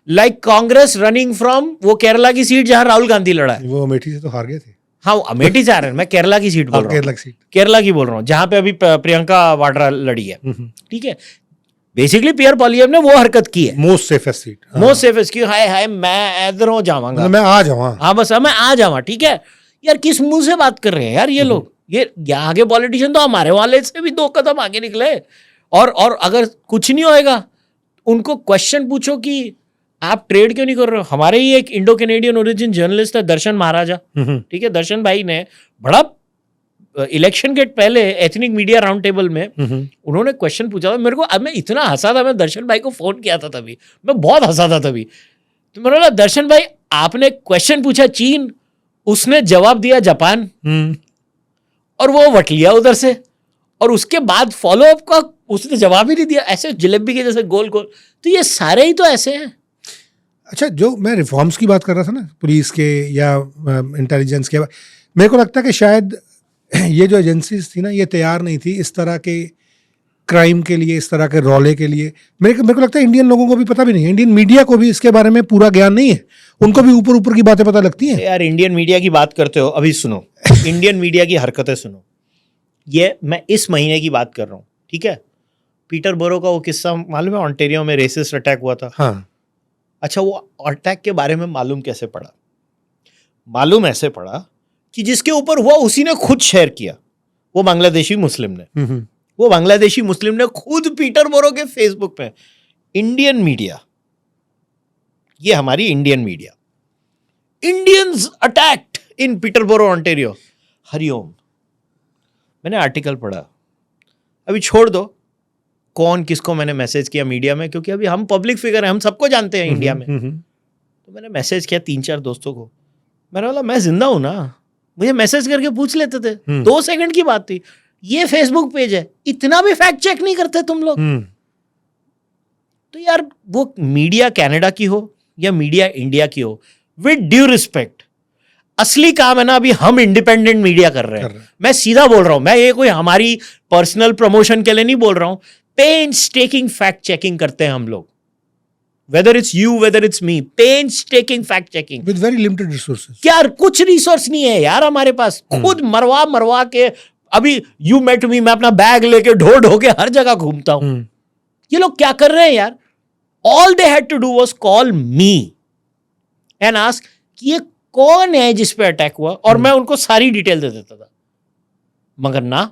लाइक कांग्रेस रनिंग फ्रॉम वो केरला की सीट जहां राहुल गांधी लड़ा है। वो अमेठी से तो हार गए थे। हाँ, अमेठी से आ रहे हैं, मैं केरला की सीट बोल रहा हूँ, केरला की बोल रहा हूँ, जहां पे अभी प्रियंका वाड्रा लड़ी है, ठीक है। बेसिकली पियर पॉलिएव ने वो हरकत की है, most safest seat, most safest की। हाय मैं इधर हो जाऊंगा, मैं आ जाऊँ, हाँ बस मैं आ जाऊँ, ठीक है। यार किस मुंह से बात कर रहे हैं यार ये लोग? ये यहाँ के पॉलिटिशियन तो हमारे वाले से भी 2 कदम आगे निकले। और अगर कुछ नहीं होएगा, उनको क्वेश्चन पूछो कि आप ट्रेड क्यों नहीं कर रहे हो। हमारे ही एक इंडो कैनेडियन ओरिजिन जर्नलिस्ट है दर्शन महाराजा, ठीक है। दर्शन भाई ने बड़ा इलेक्शन के पहले एथनिक मीडिया राउंड टेबल में उन्होंने क्वेश्चन पूछा था मेरे को। अब मैं इतना हंसा था, मैं दर्शन भाई को फोन किया था तभी, मैं बहुत हंसा था तभी। तो मैंने बोला दर्शन भाई आपने क्वेश्चन पूछा चीन, उसने जवाब दिया जापान, और वो वट लिया उधर से, और उसके बाद फॉलोअप का उसने जवाब ही नहीं दिया, ऐसे जलेबी के जैसे गोल गोल। तो ये सारे ही तो ऐसे हैं। अच्छा, जो मैं रिफॉर्म्स की बात कर रहा था ना, पुलिस के या इंटेलिजेंस के, मेरे को लगता है कि शायद ये जो एजेंसीज थी ना, ये तैयार नहीं थी इस तरह के क्राइम के लिए, इस तरह के रौले के लिए। मेरे को लगता है इंडियन लोगों को भी पता भी नहीं है, इंडियन मीडिया को भी इसके बारे में पूरा ज्ञान नहीं है, उनको भी ऊपर ऊपर की बातें पता लगती हैं। यार इंडियन मीडिया की बात करते हो, अभी सुनो इंडियन मीडिया की हरकतें सुनो। ये मैं इस महीने की बात कर रहा हूँ, ठीक है। पीटर बोरो का वो किस्सा मालूम है, ओंटारियो में रेसिस्ट अटैक हुआ था। हाँ। अच्छा, वो अटैक के बारे में मालूम कैसे पड़ा? मालूम ऐसे पड़ा कि जिसके ऊपर हुआ उसी ने खुद शेयर किया, वो बांग्लादेशी मुस्लिम ने। वो बांग्लादेशी मुस्लिम ने खुद पीटर बोरो के फेसबुक पे, इंडियन मीडिया, ये हमारी Indian media Indians attacked in Peterborough Ontario. Hariom. मैंने आर्टिकल पढ़ा, अभी छोड़ दो कौन किसको मैंने मैसेज किया मीडिया में, क्योंकि अभी हम पब्लिक फिगर हैं, हम सबको जानते हैं इंडिया में। तो मैंने मैसेज किया 3-4 दोस्तों को, मैंने बोला मैं जिंदा हूं ना, मुझे मैसेज करके पूछ लेते थे, 2 सेकंड की बात थी। ये फेसबुक पेज है, इतना भी फैक्ट चेक नहीं करते तुम लोग। तो यार वो मीडिया कनाडा की हो या मीडिया इंडिया की हो, विद ड्यू रिस्पेक्ट, असली काम है ना अभी हम इंडिपेंडेंट मीडिया कर रहे हैं। मैं सीधा बोल रहा हूं, मैं ये कोई हमारी पर्सनल प्रमोशन के लिए नहीं बोल रहा हूं। पेंस्टेकिंग फैक्ट चेकिंग करते हैं हम लोग, whether it's you whether it's me, painstaking fact checking with very limited resources. क्या कुछ रिसोर्स नहीं है यार हमारे पास, खुद मरवा के। अभी यू मेट मी, मैं अपना बैग लेके ढो के हर जगह घूमता हूं। ये लोग क्या कर रहे हैं यार? All they had to do was call me and ask कि ये कौन है जिस पे अटैक हुआ, और मैं उनको सारी डिटेल दे देता था। मगर ना,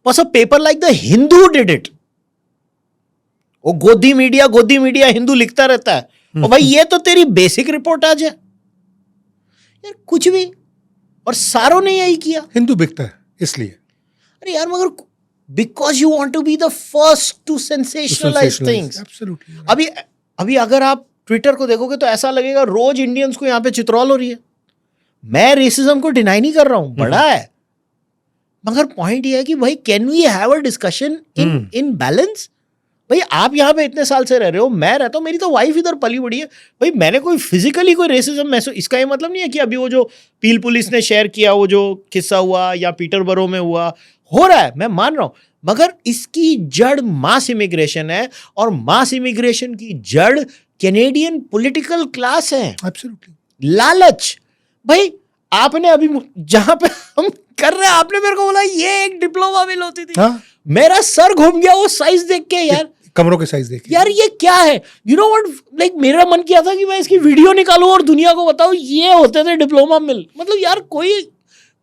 बस a paper like the Hindu did it. वो गोदी मीडिया हिंदू लिखता रहता है, और भाई ये तो तेरी बेसिक रिपोर्ट आज है यार, कुछ भी। और सारों ने यही किया, हिंदू बिकता है इसलिए। अरे यार मगर because you want to be the first to sensationalize things. अभी अगर आप ट्विटर को देखोगे तो ऐसा लगेगा रोज इंडियंस को यहां पे चित्रौल हो रही है। मैं रेसिज्म को डिनाई नहीं कर रहा हूं, बड़ा है, मगर पॉइंट ये है कि भाई can we have a discussion in balance. भाई आप यहाँ पे इतने साल से रह रहे हो, मैं रहता हूँ, मेरी तो वाइफ इधर पली बड़ी है। भाई मैंने कोई फिजिकली कोई रेसिज्म महसूस, इसका ये मतलब नहीं है कि अभी वो जो पील पुलिस ने शेयर किया वो जो किस्सा हुआ या पीटरबरो में हुआ, हो रहा है, मैं मान रहा हूँ, मगर इसकी जड़ मास इमिग्रेशन है, और मास इमिग्रेशन की जड़ कैनेडियन पॉलिटिकल क्लास है। एब्सोल्युटली। लालच। भाई आपने अभी जहां पे हम कर रहे हैं, आपने मेरे को बोला ये एक डिप्लोमा मिल होती थी। हाँ? मेरा सर घूम गया वो साइज देख के यार, कमरों के साइज देख के। यार ये क्या है? यू नो व्हाट, लाइक मेरा मन किया था कि मैं इसकी वीडियो निकालूं और दुनिया को बताऊं ये होते थे डिप्लोमा मिल। मतलब यार कोई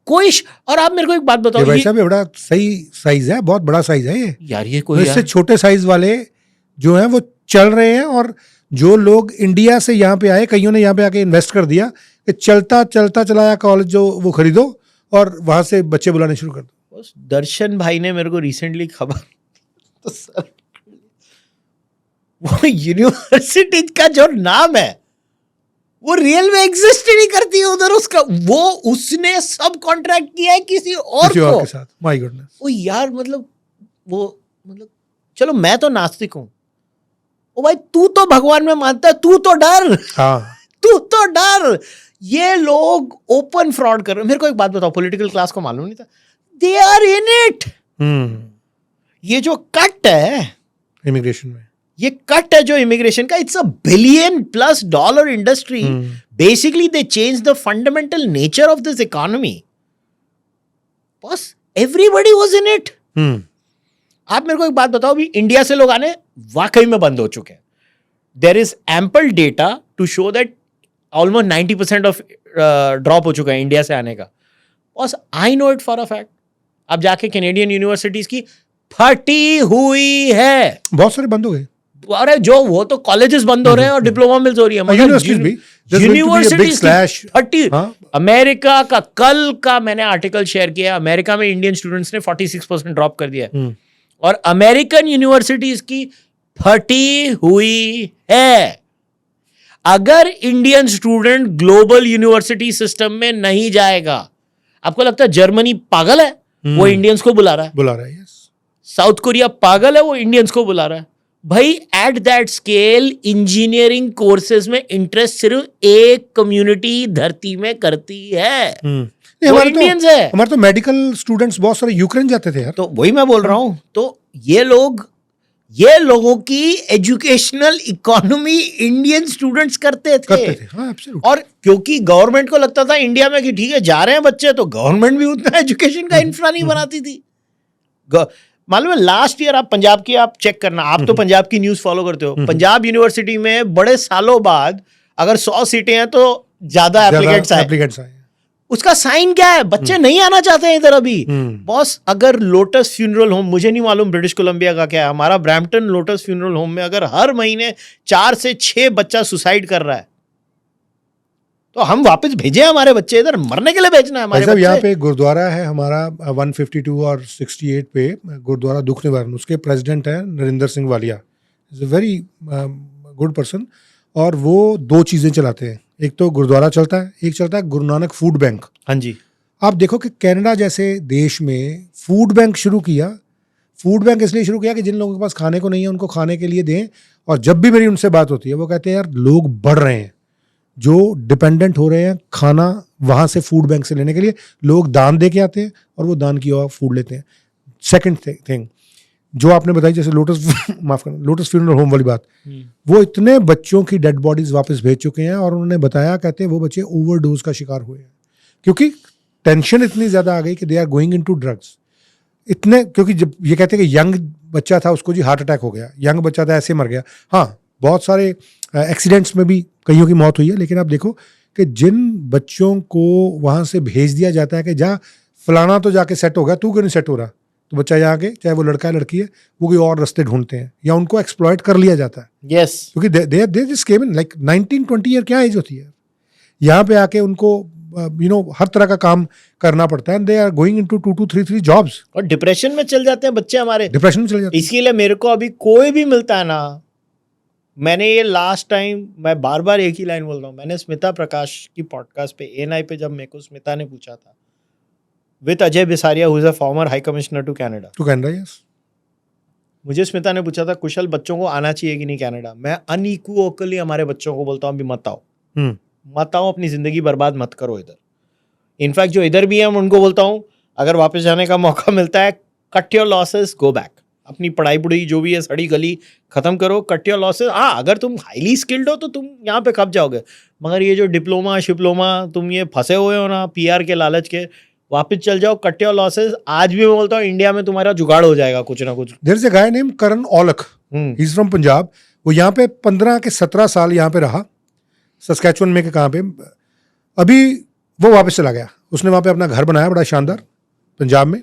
और आप मेरे को एक बात बताओ, ये भाई साहब ये बड़ा सही साइज है, बहुत बड़ा साइज है ये यार। ये कोई इससे छोटे साइज वाले जो हैं वो चल रहे हैं, और जो लोग इंडिया से यहाँ पे आए, कईयों ने यहाँ पे आके इन्वेस्ट कर दिया कि चलता चलाया कॉलेज जो वो खरीदो और वहां से बच्चे बुलाने शुरू कर दो। दर्शन भाई ने मेरे को रिसेंटली खबर तो सर, वो यूनिवर्सिटी का जो नाम है वो रियल में एग्जिस्ट ही नहीं करती है उधर। उसका वो उसने सब कॉन्ट्रैक्ट किया है किसी और के साथ। My goodness. ओ यार मतलब चलो मैं तो नास्तिक हूं, ओ भाई तू तो भगवान में मानता है, तू तो डर। हाँ। तू तो डर। ये लोग ओपन फ्रॉड कर रहे हैं। मेरे को एक बात बताओ, पॉलिटिकल क्लास को मालूम नहीं था, दे आर इन इट। ये जो कट है इमिग्रेशन में, ये कट है जो इमिग्रेशन का, it's a $1 billion industry. Basically they change the fundamental nature of this economy. बस एवरीबॉडी वाज इन इट। आप मेरे को एक बात बताओ, अभी इंडिया से लोग आने वाकई में बंद हो चुके हैं। There is ample data to show that almost 90% of drop हो चुका है इंडिया से आने का। बस I know it for a fact. अब जाके कैनेडियन यूनिवर्सिटीज की फटी हुई है, बहुत सारे बंद हो गए। अरे जो वो तो कॉलेजेस बंद हो रहे हैं और डिप्लोमा मिल्स हो रही है, यूनिवर्सिटीज फटी। अमेरिका का कल का मैंने आर्टिकल शेयर किया, अमेरिका में इंडियन स्टूडेंट्स ने 46% ड्रॉप कर दिया है, और अमेरिकन यूनिवर्सिटीज की फटी हुई है। अगर Indian student global university system में नहीं जाएगा, आपको लगता है जर्मनी पागल है वो इंडियंस को बुला रहा है? यस। साउथ कोरिया पागल है वो इंडियंस को बुला रहा है? भाई at that scale engineering courses में इंटरेस्ट सिर्फ एक कम्युनिटी धरती में करती है, वो इंडियंस है। हमारे तो मेडिकल स्टूडेंट्स बहुत सारे यूक्रेन जाते थे यार। तो वही मैं बोल रहा हूं, तो ये लोगों की एजुकेशनल इकोनॉमी इंडियन स्टूडेंट्स करते थे। हाँ, और क्योंकि गवर्नमेंट को लगता था इंडिया में कि ठीक है जा रहे हैं बच्चे, तो गवर्नमेंट भी उतना एजुकेशन का इंफ्रा नहीं बनाती थी। मालूम है लास्ट ईयर आप पंजाब की आप चेक करना, आप तो पंजाब की न्यूज फॉलो करते हो, पंजाब यूनिवर्सिटी में बड़े सालों बाद अगर 100 सीटें हैं तो ज्यादा एप्लीकेंट्स आए। उसका साइन क्या है? बच्चे नहीं आना चाहते हैं इधर अभी। बॉस अगर लोटस फ्यूनरल होम, मुझे नहीं मालूम ब्रिटिश कोलंबिया का क्या है, हमारा ब्रैम्पटन लोटस फ्यूनरल होम में अगर हर महीने 4 से 6 बच्चा सुसाइड कर रहा है, तो हम वापस भेजे हमारे बच्चे इधर, मरने के लिए भेजना है हमारे भाई साहब, यहाँ बच्चे? पे गुरुद्वारा है हमारा 152 और 68 पे, गुरुद्वारा दुख निवारण, उसके प्रेसिडेंट है Narendra Singh Walia, is a very good person. और वो दो चीज़ें चलाते हैं, एक तो गुरुद्वारा चलता है, एक चलता है गुरु नानक फूड बैंक। हाँ जी। आप देखो कि कनाडा जैसे देश में फूड बैंक शुरू किया। फूड बैंक इसलिए शुरू किया कि जिन लोगों के पास खाने को नहीं है उनको खाने के लिए दें। और जब भी मेरी उनसे बात होती है वो कहते हैं यार लोग बढ़ रहे हैं जो डिपेंडेंट हो रहे हैं खाना वहाँ से फूड बैंक से लेने के लिए, लोग दान दे के आते हैं और वो दान की और फूड लेते हैं। सेकंड थिंग जो आपने बताई, जैसे लोटस माफ करना, लोटस फ्यूनरल होम वाली बात, वो इतने बच्चों की डेड बॉडीज वापस भेज चुके हैं और उन्होंने बताया, कहते हैं वो बच्चे ओवरडोज का शिकार हुए हैं क्योंकि टेंशन इतनी ज़्यादा आ गई कि they are going into drugs. इतने, क्योंकि जब ये कहते हैं कि यंग बच्चा था उसको जी हार्ट अटैक हो गया, यंग बच्चा था ऐसे मर गया। हाँ, बहुत सारे एक्सीडेंट्स में भी कईयों की मौत हुई है, लेकिन आप देखो कि जिन बच्चों को वहाँ से भेज दिया जाता है कि जा फलाना तो जाके सेट हो गया, तू क्यों नहीं सेट हो रहा, तो बच्चा यहाँ के, चाहे वो लड़का है लड़की है, वो कोई और रास्ते ढूंढते हैं या उनको एक्सप्लॉयट कर लिया जाता है। यस। क्योंकि they just came in like 19-20 year, क्या एज होती है यहाँ पे आके उनको हर तरह का काम करना पड़ता है। They are going into 2 to 3 jobs और डिप्रेशन में चल जाते हैं बच्चे हमारे, डिप्रेशन में चले जाते हैं। इसीलिए मेरे को अभी कोई भी मिलता है ना, मैंने ये लास्ट टाइम, मैं बार बार एक ही लाइन बोल रहा हूँ, मैंने स्मिता प्रकाश की पॉडकास्ट पे ANI पे जब मेरे को स्मिता ने पूछा था with Ajay Bisaria who is a former high commissioner to Canada, तो कनाडा, यस, मुझे स्मिता ने पूछा था कुशल बच्चों को आना चाहिए कि नहीं कनाडा। मैं अनइक्वोकली हमारे बच्चों को बोलता हूँ अभी मत आओ, मत आओ, अपनी जिंदगी बर्बाद मत करो इधर। इनफैक्ट जो इधर भी है मैं उनको बोलता हूँ अगर वापस जाने का मौका मिलता है, cut your losses, go back, अपनी पढ़ाई पुढ़ाई जो भी है सड़ी गली खत्म करो, कट योर लॉसेस। हाँ, अगर तुम हाईली स्किल्ड हो तो तुम यहाँ पे कब जाओगे, मगर ये जो डिप्लोमा शिप्लोमा तुम ये फंसे हुए हो ना PR के लालच के, वापस चल जाओ, कट योर लॉसेस। आज भी मैं बोलता हूँ इंडिया में तुम्हारा जुगाड़ हो जाएगा कुछ ना कुछ। There is a guy name Karan Aulakh, he is from Punjab. वो यहाँ पे 15 के 17 साल यहाँ पे रहा, सस्कैचुअन में के कहाँ पे, अभी वो वापस चला गया। उसने वहाँ पे अपना घर बनाया बड़ा शानदार पंजाब में,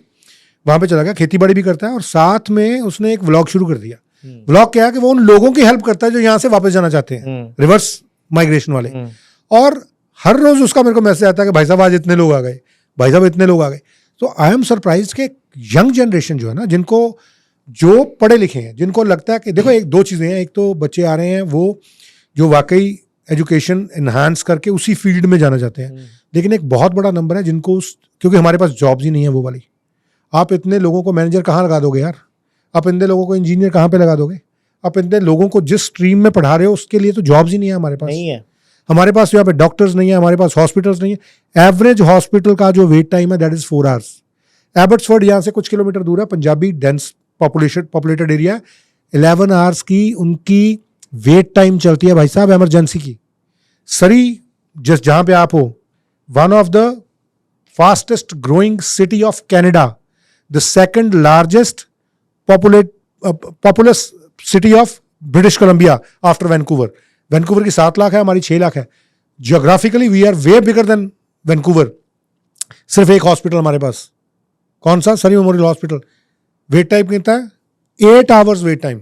वहाँ पे चला गया, खेती बाड़ी भी करता है और साथ में उसने एक व्लॉग शुरू कर दिया। व्लॉग क्या है कि वो उन लोगों की हेल्प करता है जो यहाँ से वापस जाना चाहते हैं, रिवर्स माइग्रेशन वाले। और हर रोज उसका मेरे को मैसेज आता है कि भाई साहब आज इतने लोग आ गए, भाई साहब इतने लोग आ गए। तो आई एम सरप्राइज कि यंग जनरेशन जो है ना, जिनको जो पढ़े लिखे हैं, जिनको लगता है कि देखो एक दो चीज़ें हैं, एक तो बच्चे आ रहे हैं वो जो वाकई एजुकेशन इन्हांस करके उसी फील्ड में जाना चाहते हैं, लेकिन एक बहुत बड़ा नंबर है जिनको क्योंकि हमारे पास जॉब्स ही नहीं है वो वाली। आप इतने लोगों को मैनेजर कहाँ लगा दोगे यार, आप इतने लोगों को इंजीनियर कहाँ पे लगा दोगे, आप इतने लोगों को जिस स्ट्रीम में पढ़ा रहे हो उसके लिए तो जॉब्स ही नहीं है हमारे पास। नहीं है हमारे पास यहाँ पे डॉक्टर्स नहीं है, हमारे पास हॉस्पिटल्स नहीं है। एवरेज हॉस्पिटल का जो वेट टाइम है दैट इज 4 hours। एबर्ट्सफोर्ड यहाँ से कुछ किलोमीटर दूर है, Punjabi dense populated area, 11 hours की उनकी वेट टाइम चलती है भाई साहब इमरजेंसी की। सरी जिस जहाँ पे आप हो, one of the fastest growing city of Canada, the second largest populous city of British Columbia after Vancouver. Vancouver की 7 लाख है, हमारी 6 लाख है। Geographically we are way bigger than Vancouver. सिर्फ एक हॉस्पिटल हमारे पास, कौन सा, सरी मेमोरियल हॉस्पिटल। वेट टाइम कितना है, 8 hours wait time.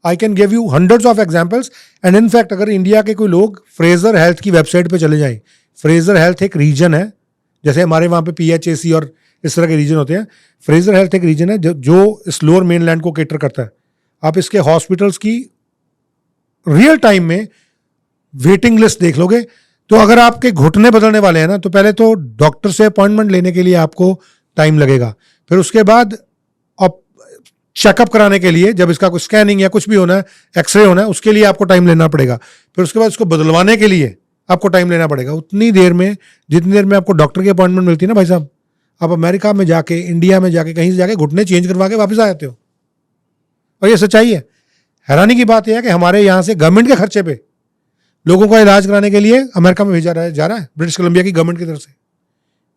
I can give you hundreds of examples. And in fact अगर इंडिया के कोई लोग फ्रेजर हेल्थ की वेबसाइट पे चले जाएं, फ्रेजर हेल्थ एक रीजन है, जैसे हमारे वहाँ पे PHAC और इस तरह के रीजन होते हैं। फ्रेजर हेल्थ एक रीजन है जो इस लोअर मेनलैंड को केटर करता है। आप इसके हॉस्पिटल्स की रियल टाइम में वेटिंग लिस्ट देख लोगे तो अगर आपके घुटने बदलने वाले हैं ना, तो पहले तो डॉक्टर से अपॉइंटमेंट लेने के लिए आपको टाइम लगेगा, फिर उसके बाद चेकअप कराने के लिए जब इसका कुछ स्कैनिंग या कुछ भी होना है, एक्सरे होना है, उसके लिए आपको टाइम लेना पड़ेगा, फिर उसके बाद उसको बदलवाने के लिए आपको टाइम लेना पड़ेगा। उतनी देर में, जितनी देर में आपको डॉक्टर की अपॉइंटमेंट मिलती है ना भाई साहब, आप अमेरिका में जाके, इंडिया में जाके, कहीं से जाके घुटने चेंज करवा के वापस आ जाते हो। और ये सच्चाई है। हैरानी की बात यह है कि हमारे यहाँ से गवर्नमेंट के खर्चे पे लोगों का इलाज कराने के लिए अमेरिका में भेजा जा रहा है ब्रिटिश कोलंबिया की गवर्नमेंट की तरफ से,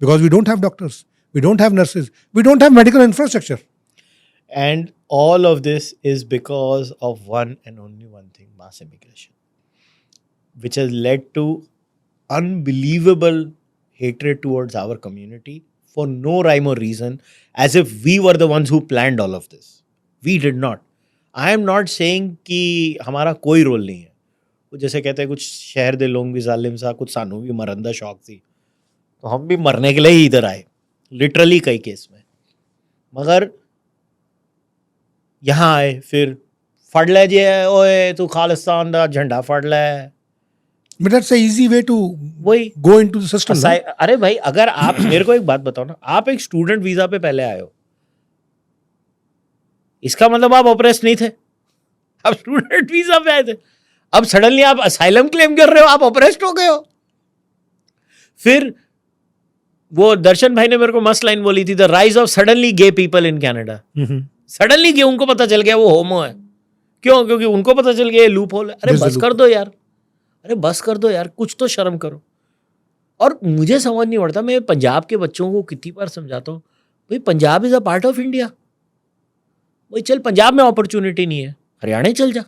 because we don't have doctors, we don't have nurses, we don't have medical infrastructure. And all of this is because of one and only one thing, mass immigration, which has led to unbelievable hatred towards our community for no rhyme or reason, as if we were the ones who planned all of this. We did not. I am not saying कि हमारा कोई role नहीं है, वो जैसे कहते हैं कुछ शहर दे लोग भी जालिम सा, कुछ सानू भी मरन दा शौक सी, तो हम भी मरने के लिए ही इधर आए, लिटरली कई केस में। मगर यहाँ आए फिर फड़ ले जे ओए तू खालिस्तान दा झंडा फड़ ले, But that's an easy way to वही go into the system. No? अरे भाई अगर आप मेरे को एक बात बताओ ना, आप एक स्टूडेंट वीजा पे पहले आए हो, इसका मतलब आप ऑपरेस नहीं थे, आप स्टूडेंट वीजा पे आए थे। अब सडनली आप असाइलम क्लेम कर रहे हो, आप ऑपरेस्ट हो गए हो। फिर वो दर्शन भाई ने मेरे को मस्त लाइन बोली थी, the rise of suddenly gay people in Canada. Suddenly gay, उनको पता चल गया वो होमो है। क्यों? क्योंकि उनको पता चल गया ये लूप होल है। अरे बस कर दो यार, अरे बस कर दो यार, कुछ तो शर्म करो। और मुझे समझ नहीं पड़ता, मैं पंजाब के बच्चों को कितनी बार समझाता हूँ, भाई Punjab is a part of India. भाई चल पंजाब में अपॉर्चुनिटी नहीं है, हरियाणा चल जा,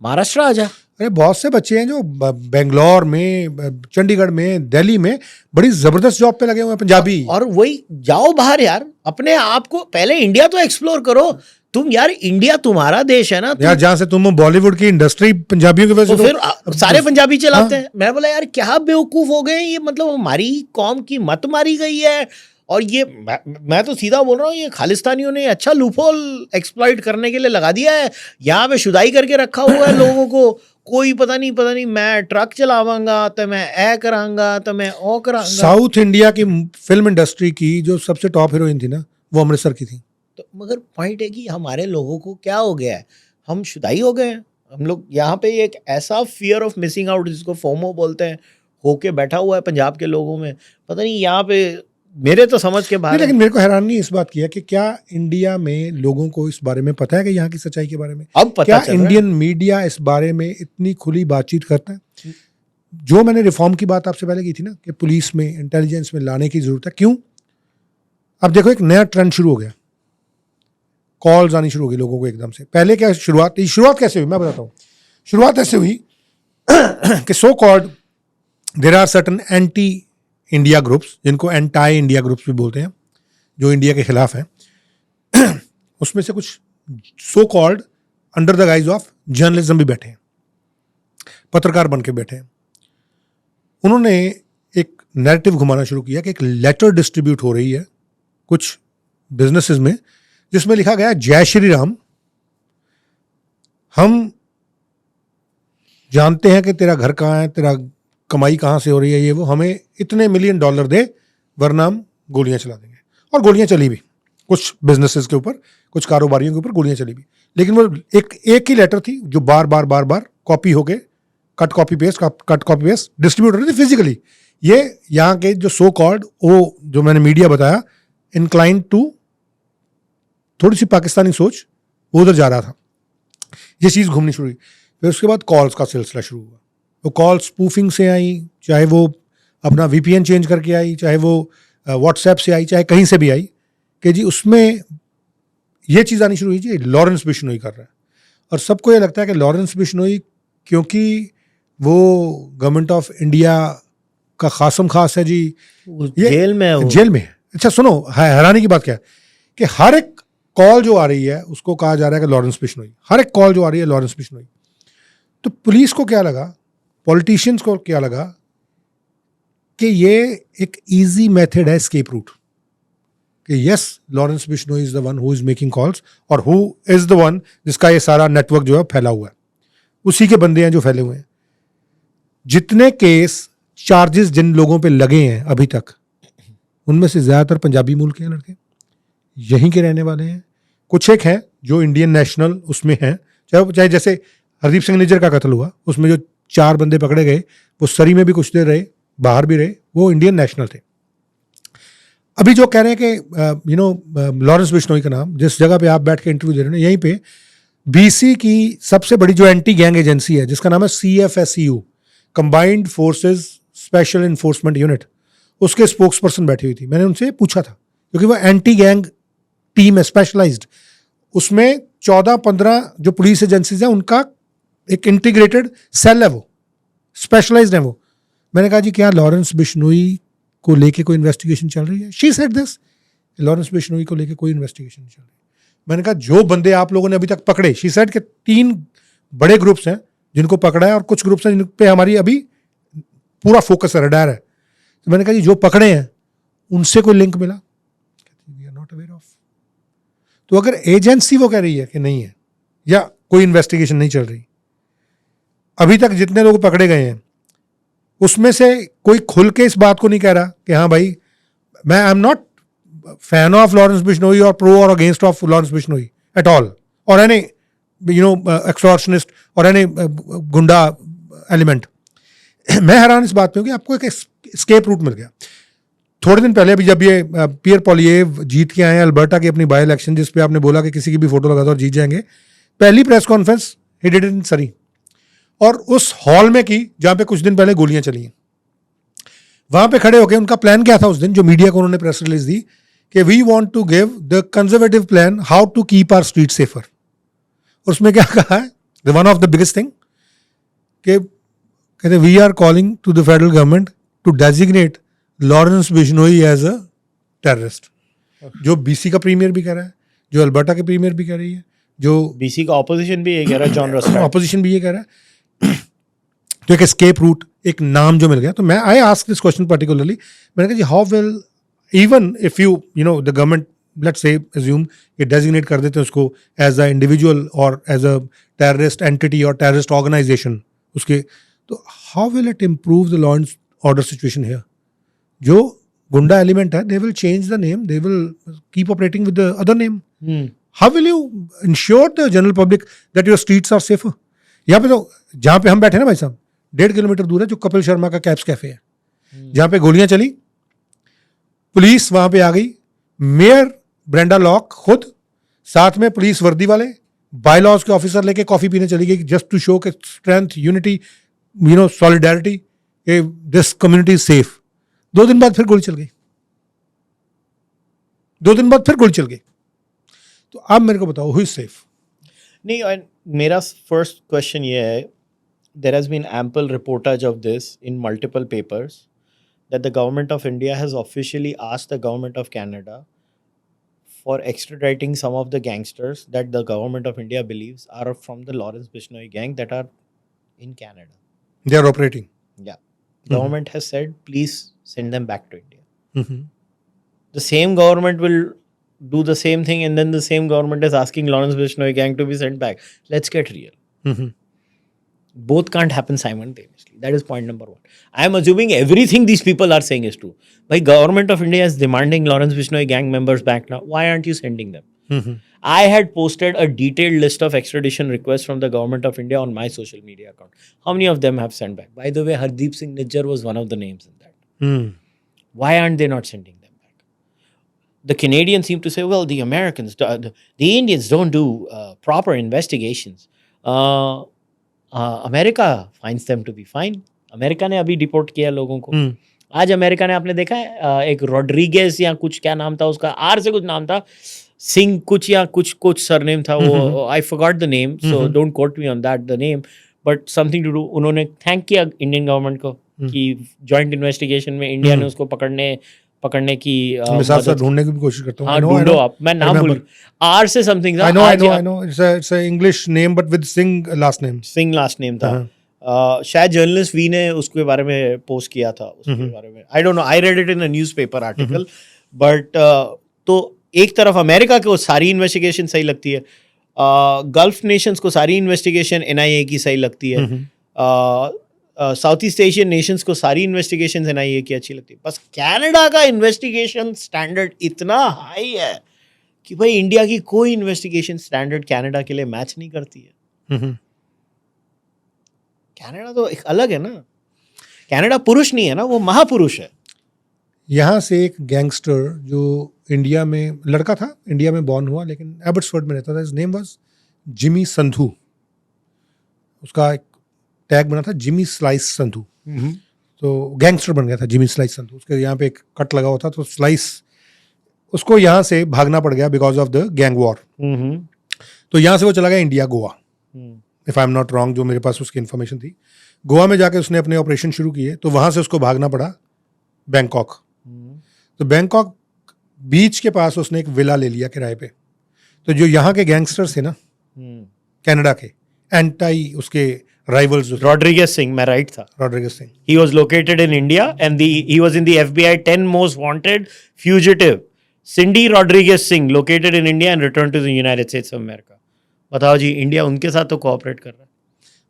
महाराष्ट्र आ जा। अरे बहुत से बच्चे हैं जो बेंगलोर में, चंडीगढ़ में, दिल्ली में बड़ी जबरदस्त जॉब पे लगे हुए हैं पंजाबी। और वही जाओ बाहर यार, अपने आप को पहले इंडिया तो एक्सप्लोर करो तुम यार, इंडिया तुम्हारा देश है ना यार, जहाँ से तुम बॉलीवुड की इंडस्ट्री पंजाबियों की वजह से फिर सारे पंजाबी चलाते हैं। मैं बोला यार क्या बेवकूफ हो गए ये, मतलब हमारी कौम की मत मारी गई है। और ये मैं तो सीधा बोल रहा हूँ, ये खालिस्तानियों ने अच्छा लूपहोल एक्सप्लॉइट करने के लिए लगा दिया है। यहाँ पे शुदाई करके रखा हुआ है लोगों को, कोई पता नहीं मैं ट्रक चलावांगा तो मैं ए करांगा तो मैं ओ करांगा। साउथ इंडिया की फिल्म इंडस्ट्री की जो सबसे टॉप हीरोइन थी ना, वो अमृतसर की थी। तो मगर पॉइंट है कि हमारे लोगों को क्या हो गया है, हम शुदाई हो गए हैं। हम लोग यहाँ पे एक ऐसा फियर ऑफ मिसिंग आउट, जिसको फोमो बोलते हैं, होके बैठा हुआ है पंजाब के लोगों में। पता नहीं यहाँ पे मेरे तो समझ के बाहर। लेकिन मेरे को हैरानी इस बात की है कि क्या इंडिया में लोगों को इस बारे में पता है कि यहाँ की सच्चाई के बारे में? अब पता क्या चल रहा है। इंडियन मीडिया इस बारे में इतनी खुली बातचीत करता है? जो मैंने रिफॉर्म की बात आपसे पहले की थी ना, कि पुलिस में, इंटेलिजेंस में लाने की जरूरत है। क्यों? अब देखो एक नया ट्रेंड शुरू हो गया, कॉल्स आनी शुरू हो गई लोगों को एकदम से। पहले क्या शुरुआत कैसे हुई मैं बताता हूँ। शुरुआत ऐसे हुई कि so called there are certain anti India groups, जिनको एंटाई इंडिया ग्रुप्स भी बोलते हैं, जो इंडिया के खिलाफ हैं। उसमें से कुछ so called under the guys of journalism भी बैठे हैं, पत्रकार बन के बैठे हैं। उन्होंने एक नैरेटिव घुमाना शुरू किया कि एक लेटर डिस्ट्रीब्यूट हो रही है कुछ बिजनेसेस में, जिसमें लिखा गया जय श्री राम, हम जानते हैं कि तेरा घर कहाँ है, तेरा कमाई कहाँ से हो रही है, ये वो, हमें इतने $1 मिलियन दे वरना हम गोलियां चला देंगे। और गोलियां चली भी, कुछ बिजनेसेस के ऊपर, कुछ कारोबारियों के ऊपर गोलियां चली भी। लेकिन वो एक ही लेटर थी जो बार बार कॉपी होके कट कॉपी पेस्ट डिस्ट्रीब्यूट हो रही थी फिजिकली। ये यहाँ के जो सो कॉल्ड, वो जो मैंने मीडिया बताया, इंक्लाइंड टू थोड़ी सी पाकिस्तानी सोच, वो उधर जा रहा था। ये चीज़ घूमनी शुरू हुई। फिर उसके बाद कॉल्स का सिलसिला शुरू हुआ। वो कॉल स्पूफिंग से आई, चाहे वो अपना VPN चेंज करके आई, चाहे वो व्हाट्सएप से आई, चाहे कहीं से भी आई, कि जी उसमें ये चीज़ आनी शुरू हुई जी लॉरेंस बिश्नोई कर रहा है। और सबको ये लगता है कि लॉरेंस बिश्नोई, क्योंकि वो गवर्नमेंट ऑफ इंडिया का खासम खास है जी, जेल में है, जेल में है। अच्छा सुनो, हैरानी की बात क्या है कि हर एक कॉल जो आ रही है उसको कहा जा रहा है कि लॉरेंस बिश्नोई, हर एक कॉल जो आ रही है लॉरेंस बिश्नोई। तो पुलिस को क्या लगा, पॉलिटिशियंस को क्या लगा कि ये एक इजी मेथड है एस्केप रूट, कि yes Lawrence Bishnoi is the one who is making calls, और हु इज द वन जिसका ये सारा नेटवर्क जो है फैला हुआ है, उसी के बंदे हैं जो फैले हुए हैं। जितने केस चार्जेस जिन लोगों पे लगे हैं अभी तक, उनमें से ज्यादातर पंजाबी मूल के हैं लड़के, यहीं के रहने वाले हैं। कुछ एक हैं जो इंडियन नेशनल उसमें हैं, चाहे जैसे हरदीप सिंह निज्जर का कत्ल हुआ, उसमें जो 4 बंदे पकड़े गए, वो सरी में भी कुछ देर रहे, बाहर भी रहे, वो इंडियन नेशनल थे। अभी जो कह रहे हैं कि लॉरेंस बिश्नोई का नाम, जिस जगह पे आप बैठ के इंटरव्यू दे रहे हैं, यहीं पे BC की सबसे बड़ी जो एंटी गैंग एजेंसी है, जिसका नाम है CFSU, combined forces special enforcement unit, उसके स्पोक्स पर्सन बैठी हुई थी। मैंने उनसे पूछा था, क्योंकि वो एंटी गैंग टीम है, स्पेशलाइज्ड, उसमें 14-15 जो पुलिस एजेंसीज हैं उनका एक इंटीग्रेटेड सेल है, वो स्पेशलाइज्ड है वो। मैंने कहा जी क्या लॉरेंस बिश्नोई को लेके कोई इन्वेस्टिगेशन चल रही है? She said this, Lawrence Bishnoi को लेके कोई इन्वेस्टिगेशन नहीं चल रही। मैंने कहा जो बंदे आप लोगों ने अभी तक पकड़े, शी सेड के 3 बड़े ग्रुप्स हैं जिनको पकड़ा है, और कुछ ग्रुप्स हैं जिन पे हमारी अभी पूरा फोकस है, रडार है। तो मैंने कहा जी जो पकड़े हैं उनसे कोई लिंक मिला? We are not aware of. तो अगर एजेंसी वो कह रही है कि नहीं है या कोई इन्वेस्टिगेशन नहीं चल रही, अभी तक जितने लोग पकड़े गए हैं उसमें से कोई खुल के इस बात को नहीं कह रहा कि हाँ भाई मैं I am not fan of Lawrence Bishnoi और प्रो और against of Lawrence Bishnoi at all, और एनी एक्सटॉर्शनिस्ट और एनी गुंडा एलिमेंट। मैं हैरान इस बात पे हूँ कि आपको एक एस्केप रूट मिल गया। थोड़े दिन पहले अभी जब ये पियर पॉलिएव जीत के आए हैं अल्बर्टा की अपनी बाई इलेक्शन, जिस पे आपने बोला कि किसी की भी फोटो लगा दो और जीत जाएंगे, पहली press conference he did in सरी, और उस हॉल में की जहां पे कुछ दिन पहले गोलियां चली हैं। वहां पे खड़े होकर उनका प्लान क्या था उस दिन, जो मीडिया को उन्होंने प्रेस रिलीज दी कि we want to give the conservative plan how to keep our street safer. उसमें क्या कहा है, one of the biggest thing कि कहते we are calling to the federal government to designate Lawrence Bishnoi as a terrorist. जो BC का premier भी कह रहा है, जो अल्बर्टा के प्रीमियर भी कह रही है, जो बीसी का ऑपोजिशन भी ये कह रहा है, जॉन रस्टैट ऑपोजिशन भी ये कह रहा है। तो एक एस्केप रूट, एक नाम जो मिल गया। तो मैं I ask this question particularly, मैंने कहा जी how will, even if you know the government let's say assume कि डेजिग्नेट कर देते हैं उसको एज अ इंडिविजुअल और एज अ टेररिस्ट एंटिटी और टेररिस्ट ऑर्गेनाइजेशन उसके, तो how will it improve the law and order situation here? जो गुंडा एलिमेंट है they will change the name, they will keep operating with the other name. How will you insure the general public that your streets are safer? यहाँ पे तो जहाँ पे हम बैठे ना भाई साहब, 1.5 किलोमीटर दूर है जो कपिल शर्मा का कैप्स कैफे है, जहाँ पे गोलियां चली, पुलिस वहां पे आ गई, मेयर ब्रेंडा लॉक खुद, साथ में पुलिस वर्दी वाले, बाय लॉज के ऑफिसर लेके कॉफी पीने चली गई, जस्ट टू शो के strength, unity, solidarity, this community is safe. 2 दिन बाद फिर गोली चल गई, 2 दिन बाद फिर गोली चल गई। तो आप मेरे को बताओ हु इज सेफ? नहीं, मेरा फर्स्ट क्वेश्चन ये है, there has been ample reportage of this in multiple papers that the government of India has officially asked the government of Canada for extraditing some of the gangsters that the government of India believes are from the Lawrence Bishnoi gang that are in Canada. They are operating. Yeah. Government has said, please send them back to India. The same government will do the same thing, and then the same government is asking Lawrence Bishnoi gang to be sent back. Let's get real. Both can't happen simultaneously. That is point number 1. I am assuming everything these people are saying is true. Why government of India is demanding Lawrence Bishnoi gang members back now? Why aren't you sending them? I had posted a detailed list of extradition requests from the government of India on my social media account. How many of them have sent back? By the way, Hardeep Singh Nijjar was one of the names in that. Why aren't they not sending them back? The Canadians seem to say, well, the Americans, the Indians don't do proper investigations. America finds them to be fine. America ने अभी deport किया लोगों को। आज America ने, आपने देखा है, एक रॉड्रिगेज या कुछ, क्या नाम था उसका, आर से कुछ नाम था, सिंह कुछ या कुछ सरनेम था वो, I forgot the name, so don't quote me on that the name, but something to do. उन्होंने थैंक किया इंडियन गवर्नमेंट को कि जॉइंट इन्वेस्टिगेशन में इंडिया ने उसको पकड़ने की ढूंढने की भी कोशिश करता हूं। हाँ, ढूंढो आप, मैं नाम भूल, आर से समथिंग था। I know it's a English name but with Singh last name. Singh last name था। शायद जर्नलिस्ट वी ने उसके बारे में पोस्ट किया था, उसके बारे में I don't know, I read it in a newspaper article. But तो एक तरफ अमेरिका को सारी इन्वेस्टिगेशन सही लगती है, गल्फ नेशंस को सारी इन्वेस्टिगेशन एनआईए की सही लगती है, साउथ ईस्ट एशियन नेशंस को सारी इन्वेस्टिगेशन एनआईए की अच्छी लगती है, बस कनाडा का इन्वेस्टिगेशन स्टैंडर्ड इतना हाई है कि भाई इंडिया की कोई इन्वेस्टिगेशन स्टैंडर्ड कनाडा के लिए मैच नहीं करती है। कनाडा तो एक अलग है ना, कनाडा पुरुष नहीं है ना, वो महापुरुष है। यहाँ से एक गैंगस्टर जो इंडिया में, लड़का था, इंडिया में बॉर्न हुआ लेकिन एबर्ट्सफोर्ड में रहता था, his name was Jimmy Sandhu. उसका एक टैग बना था जिमी स्लाइस संधू, तो गैंगस्टर बन गया था जिमी स्लाइस संधू। उसके यहाँ पे एक कट लगा हुआ था, तो स्लाइस, उसको यहाँ से भागना पड़ गया because of the gang war. तो यहाँ से वो चला गया India, Goa, if I am not wrong, जो मेरे पास उसकी इन्फॉर्मेशन थी। गोवा में जाके उसने अपने ऑपरेशन शुरू किए, तो वहाँ से उसको भागना पड़ा बैंकॉक। तो बैंकॉक बीच के पास उसने एक विला ले लिया किराए पे। तो जो यहाँ के गैंगस्टर्स थे ना कनाडा के, एंटाई उसके Rivals with Rodriguez Singh, मैं right था. Rodriguez Singh. He was located in India and he was in the FBI 10 most wanted fugitive. Cindy Rodriguez Singh located in India and returned to the United States of America. बताओ जी, India उनके साथ तो cooperate कर रहा है.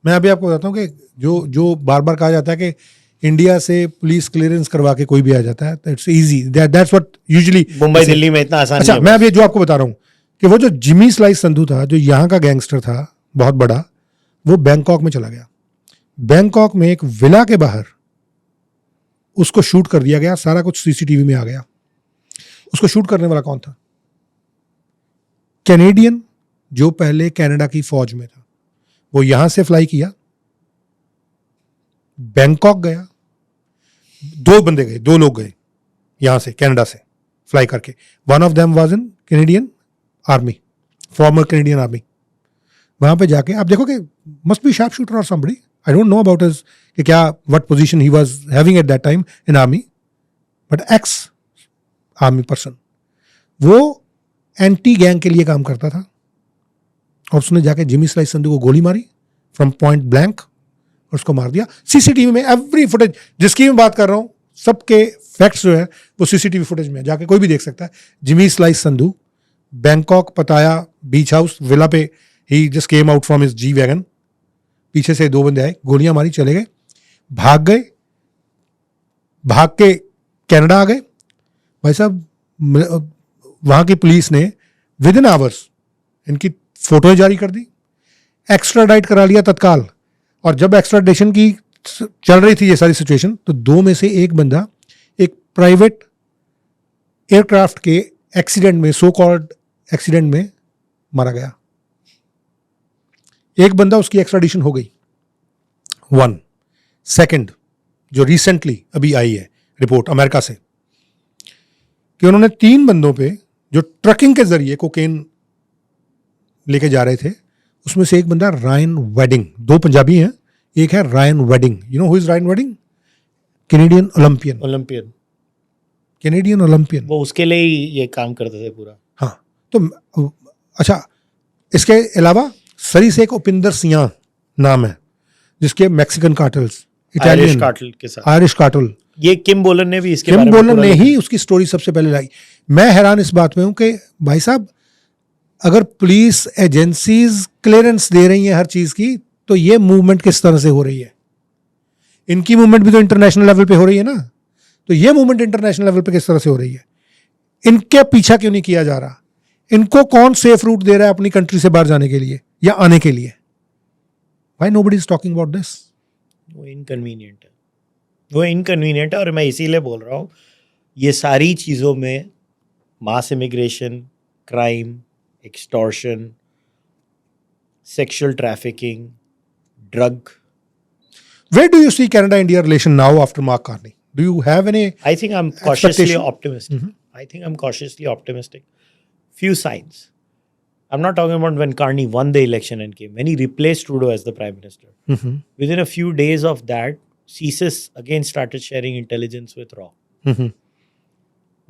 मैं अभी आपको बताता हूँ कि जो बार बार कहा जाता है कि इंडिया से पुलिस क्लियरेंस करवा के कोई भी आ जाता है, it's easy, that's what usually. Mumbai Delhi में इतना आसान अच्छा, नहीं मैं है. अभी जो आपको बता रहा हूँ कि वो जो जिमी स्लाइस संधू था, जो यहाँ का गैंगस्टर था बहुत बड़ा, वो बैंकॉक में चला गया. बैंकॉक में एक विला के बाहर उसको शूट कर दिया गया. सारा कुछ सीसीटीवी में आ गया. उसको शूट करने वाला कौन था? कैनेडियन, जो पहले कनाडा की फौज में था. वो यहां से फ्लाई किया, बैंकॉक गया. दो लोग गए यहां से, कनाडा से फ्लाई करके. One of them was in Canadian army, farmer Canadian army. वहां पे जाके आप देखो कि मस्ट बी शार्प शूटर और somebody, I don't know about his कि क्या what position he was having eight that time in army, but ex army person. वो एंटी गैंग के लिए काम करता था और उसने जाके जिमी स्लाइस संधू को गोली मारी फ्रॉम पॉइंट ब्लैंक और उसको मार दिया. सीसीटीवी में एवरी फुटेज जिसकी मैं बात कर रहा हूं, सबके फैक्ट्स जो है वो सीसीटीवी फुटेज में जाके कोई भी देख सकता है. Jimmy Slice Sandhu Bangkok Pattaya beach house villa पे, he just came out from his G wagon. पीछे से दो बंदे आए, गोलियां मारी, चले गए, भाग के कनाडा आ गए. भाई साहब, वहां की पुलिस ने विद इन आवर्स इनकी फोटोएं जारी कर दी, एक्स्ट्राडाइट करा लिया तत्काल. और जब एक्स्ट्राडिशन की चल रही थी ये सारी सिचुएशन, तो दो में से एक बंदा एक प्राइवेट एयरक्राफ्ट के एक्सीडेंट में, सो कॉल्ड एक्सीडेंट में मारा गया. एक बंदा, उसकी एक्स्ट्राडिशन हो गई. वन सेकंड, जो रिसेंटली अभी आई है रिपोर्ट अमेरिका से कि उन्होंने 3 बंदों पे जो ट्रकिंग के जरिए कोकेन लेके जा रहे थे, उसमें से एक बंदा रायन वेडिंग, 2 पंजाबी हैं, एक है Ryan wedding. You know who is Ryan wedding? Canadian Olympian. Canadian Olympian. वो उसके लिए ही ये काम करते थे पूरा. हाँ, तो अच्छा, इसके अलावा सरीसेक उपिंदर सिंह नाम है, जिसके मैक्सिकन कार्टल्स, इटालियन कार्टल के साथ, आयरिश कार्टल. ये किम बोलन ने भी इसके किम बारे में बोलन ने ही उसकी स्टोरी सबसे पहले लाई. मैं हैरान इस बात में हूं कि भाई साहब, अगर पुलिस एजेंसीज क्लियरेंस दे रही हैं हर चीज की, तो ये मूवमेंट किस तरह से हो रही है? इनकी मूवमेंट भी तो इंटरनेशनल लेवल पे हो रही है ना. तो ये मूवमेंट इंटरनेशनल लेवल पे किस तरह से हो रही है? इनके पीछा क्यों नहीं किया जा रहा? इनको कौन सेफ रूट दे रहा है अपनी कंट्री से बाहर जाने के लिए या आने के लिए? Why nobody is talking about this? वो इनकन्वीनियंट है और मैं इसीलिए बोल रहा हूँ, ये सारी चीज़ों में mass immigration, crime, extortion, sexual trafficking, drug. Where do you see Canada-India relation now after Mark Carney? Do you have any I think I'm cautiously expectation? optimistic. I think I'm cautiously optimistic. Few signs. I'm not talking about when Carney won the election and came. When he replaced Trudeau as the Prime Minister. Within a few days of that, CSIS again started sharing intelligence with RAW.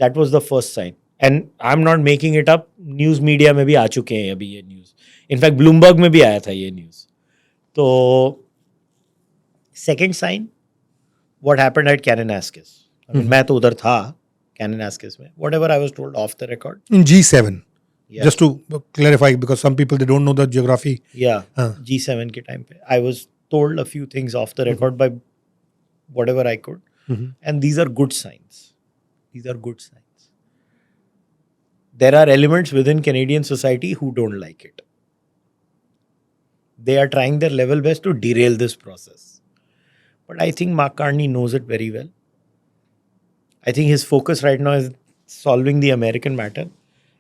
That was the first sign. And I'm not making it up. News media में भी आ चुके हैं अभी ये news. In fact, Bloomberg में भी आया था ये news. तो second sign, what happened at Kananaskis. I mean, मैं तो उधर था Kananaskis में. Whatever I was told off the record. in G7? Yeah. Just to clarify, because some people they don't know the geography. Yeah, G7 के time पे. I was told a few things off the record by whatever I could. And these are good signs. These are good signs. There are elements within Canadian society who don't like it. They are trying their level best to derail this process. But I think Mark Carney knows it very well. I think his focus right now is solving the American matter.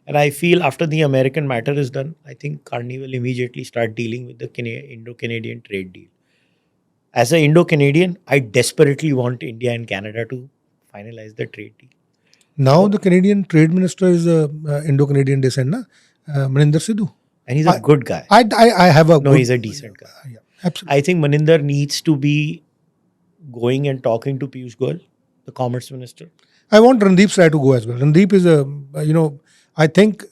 And I feel after the American matter is done, I think Carney will immediately start dealing with the Indo-Canadian trade deal. As an Indo-Canadian, I desperately want India and Canada to finalize the trade deal. Now the Canadian Trade Minister is Indo-Canadian descent, na? Maninder Sidhu. And he's a good guy. I have a No, good, he's a decent guy. Yeah, absolutely. I think Maninder needs to be going and talking to Piyush Goyal, the Commerce Minister. I want Randeep Rai to go as well. Randeep is I think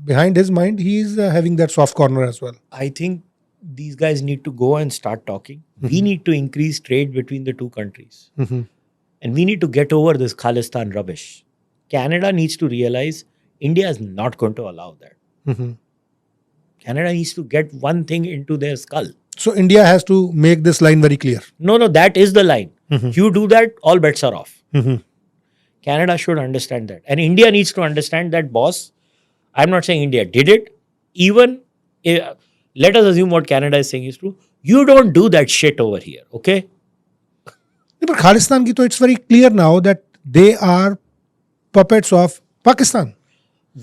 behind his mind he is having that soft corner as well. I think these guys need to go and start talking. We need to increase trade between the two countries. And we need to get over this Khalistan rubbish. Canada needs to realize India is not going to allow that. Canada needs to get one thing into their skull. So India has to make this line very clear. No, that is the line. You do that, all bets are off. Canada should understand that. And India needs to understand that, boss, I'm not saying India did it. Even, let us assume what Canada is saying is true. You don't do that shit over here, okay? But Khalistan ki to it's very clear now that they are puppets of Pakistan.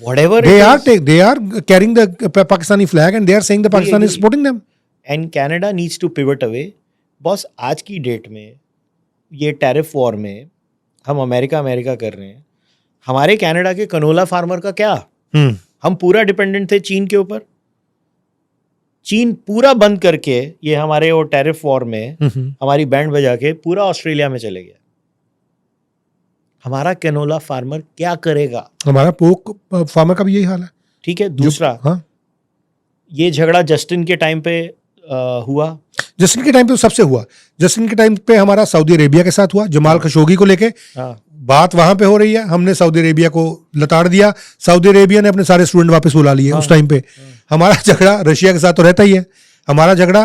Whatever They it is. they are carrying the Pakistani flag and they are saying the Pakistan is supporting them. And Canada needs to pivot away. Boss आज की date में ये tariff war में हम America कर रहे हैं. हमारे कनाडा के कनोला फार्मर का क्या? हम पूरा डिपेंडेंट थे चीन के ऊपर. चीन पूरा बंद करके ये हमारे वो टैरिफ वॉर में हमारी बैंड बजा के पूरा ऑस्ट्रेलिया में चले गया. हमारा कैनोला फार्मर क्या करेगा? हमारा पोक फार्मर का भी यही हाल है. ठीक है. दूसरा, हाँ, ये झगड़ा जस्टिन के टाइम पे हुआ. जस्टिन के टाइम पे तो सबसे हुआ. जस्टिन के टाइम पे हमारा सऊदी अरेबिया के साथ हुआ जमाल खशोगी को लेके. बात वहां पे हो रही है. हमने सऊदी अरेबिया को लताड़ दिया. सऊदी अरेबिया ने अपने सारे स्टूडेंट वापस बुला लिए उस टाइम पे. हमारा झगड़ा रशिया के साथ तो रहता ही है. हमारा झगड़ा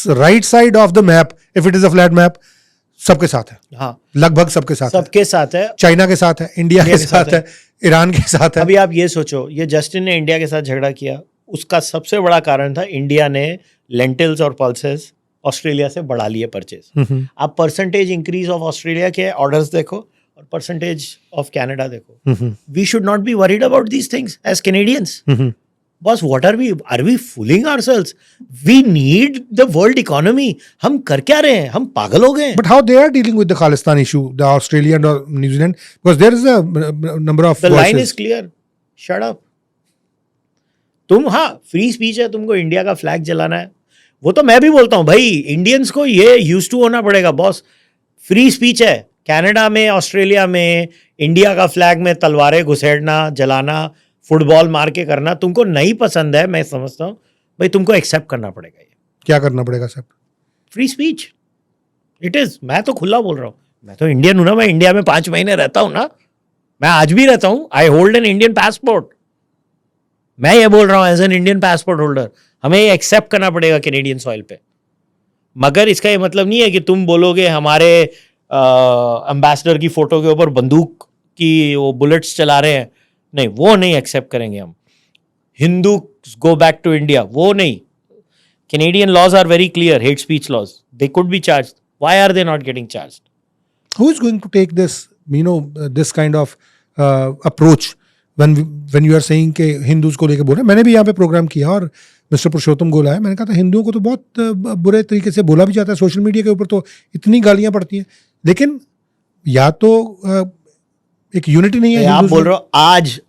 right side of the map, if it is a flat map, सबके साथ है. हाँ, लगभग सबके साथ सबके साथ है. चाइना के साथ है, इंडिया के साथ है, ईरान के साथ है. अभी आप ये सोचो, ये जस्टिन ने इंडिया के साथ झगड़ा किया, उसका सबसे बड़ा कारण था इंडिया ने लेंटिल्स और पल्सेस ऑस्ट्रेलिया से बढ़ा लिए परचेज. आप परसेंटेज इंक्रीज ऑफ ऑस्ट्रेलिया के ऑर्डर्स देखो और परसेंटेज ऑफ कनाडा देखो. We should not be worried about these things as Canadians. Boss, what are we fooling ourselves? We need the world economy. हम कर क्या रहे हैं? हम पागल हो गए हैं. But how they are dealing with the Khalistan issue, the Australia and New Zealand, because there is a number of The voices. line is clear. Shut up. तुम, हाँ, फ्री स्पीच है, तुमको इंडिया का फ्लैग जलाना है, वो तो मैं भी बोलता हूँ भाई. इंडियंस को ये यूज टू होना पड़ेगा बॉस. फ्री स्पीच है. कनाडा में, ऑस्ट्रेलिया में इंडिया का फ्लैग में तलवारें घुसेड़ना, जलाना, फुटबॉल मार के करना तुमको नहीं पसंद है, मैं समझता हूँ भाई. तुमको एक्सेप्ट करना पड़ेगा. ये क्या करना पड़ेगा sir? Free speech it is. मैं तो खुला बोल रहा हूँ. मैं तो इंडियन हूं ना. मैं इंडिया में 5 महीने रहता हूँ ना. मैं आज भी रहता हूँ. I hold an Indian passport. मैं ये बोल रहा हूँ as an Indian passport holder, हमें ये एक्सेप्ट करना पड़ेगा कैनेडियन सॉइल पे. मगर इसका ये मतलब नहीं है कि तुम बोलोगे हमारे एम्बेसडर की फोटो के ऊपर बंदूक की वो बुलेट्स चला रहे हैं. नहीं, वो नहीं एक्सेप्ट करेंगे हम. Hindu go back to India, वो नहीं. Canadian laws are very clear, hate speech laws. They could be charged. Why are they not getting charged? Who is going to take this, this kind of approach when you are saying कि Hindus को लेके बोल रहे हैं? मैंने भी यहाँ पे प्रोग्राम किया और मिस्टर पुरुषोत्तम गोला है. मैंने कहा था हिंदुओं को तो बहुत बुरे तरीके से बोला भी जाता है. सोशल मीडिया के ऊपर तो इतनी गालियां पड़ती हैं. लेकिन या तो एक यूनिटी नहीं है. आप बोल रहे हो.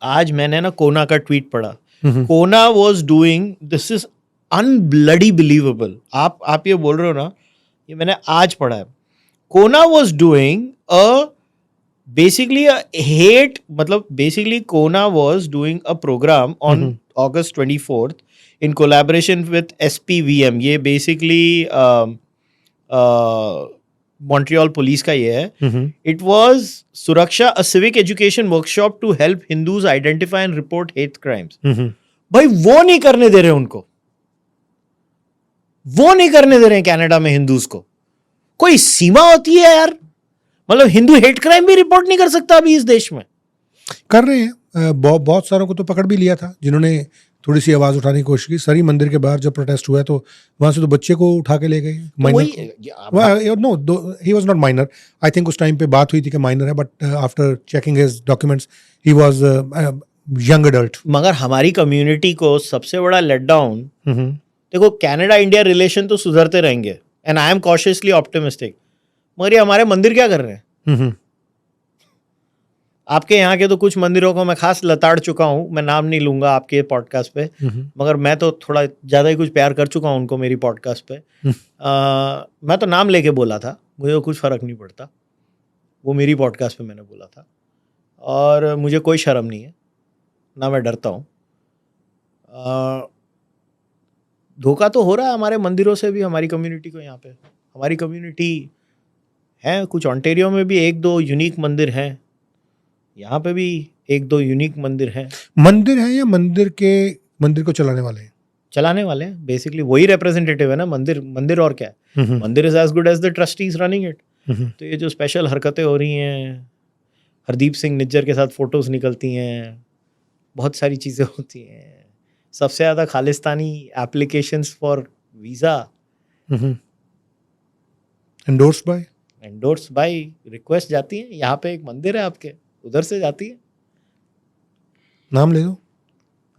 आज मैंने ना कोना का ट्वीट पढ़ा. कोना was doing, this is unbloody believable. आप ये बोल रहे हो ना, ये मैंने आज पढ़ा है. कोना was doing basically a hate, मतलब basically Kona was doing a program on August 24th in collaboration with SPVM. ये basically Montreal police का ये है. It was सुरक्षा, a civic education workshop to help Hindus identify and report hate crimes. भाई वो नहीं करने दे रहे उनको. वो नहीं करने दे रहे हैं कनाडा में हिंदूज को. कोई सीमा होती है यार. मतलब हिंदू हेट क्राइम भी रिपोर्ट नहीं कर सकता अभी इस देश में. कर रहे हैं. बहुत सारों को तो पकड़ भी लिया था जिन्होंने थोड़ी सी आवाज उठाने की कोशिश की. सरी मंदिर के बाहर जब प्रोटेस्ट हुआ है तो वहां से तो बच्चे को उठा के ले गए. No, he was not minor. I think उस टाइम पे बात हुई थी कि माइनर है, but after checking his documents he was young adult. मगर हमारी कम्युनिटी को सबसे बड़ा लेट डाउन, देखो कनाडा इंडिया रिलेशन तो सुधरते रहेंगे and I am cautiously optimistic, मगर ये हमारे मंदिर क्या कर रहे हैं? आपके यहाँ के तो कुछ मंदिरों को मैं खास लताड़ चुका हूँ. मैं नाम नहीं लूंगा आपके पॉडकास्ट पे, मगर मैं तो थोड़ा ज़्यादा ही कुछ प्यार कर चुका हूँ उनको मेरी पॉडकास्ट पे. मैं तो नाम लेके बोला था, मुझे कुछ फ़र्क नहीं पड़ता. वो मेरी पॉडकास्ट पे मैंने बोला था और मुझे कोई शर्म नहीं है, ना मैं डरता हूँ. धोखा तो हो रहा है हमारे मंदिरों से भी हमारी कम्युनिटी को। यहाँ पे हमारी कम्युनिटी है कुछ, ऑन्टेरियो में भी 1-2 यूनिक मंदिर हैं, यहाँ पे भी 1-2 यूनिक मंदिर हैं। मंदिर है या मंदिर को चलाने वाले हैं? चलाने वाले हैं, बेसिकली वही रिप्रेजेंटेटिव है ना। मंदिर और क्या है, mandir is as good as the trustees running it. तो ये जो स्पेशल हरकतें हो रही हैं, हरदीप सिंह निज्जर के साथ फोटोज निकलती हैं, बहुत सारी चीज़ें होती हैं, सबसे ज़्यादा Khalistani applications for visa endorse by request जाती हैं। यहाँ पे एक मंदिर है आपके, उधर से जाती है। नाम ले दो।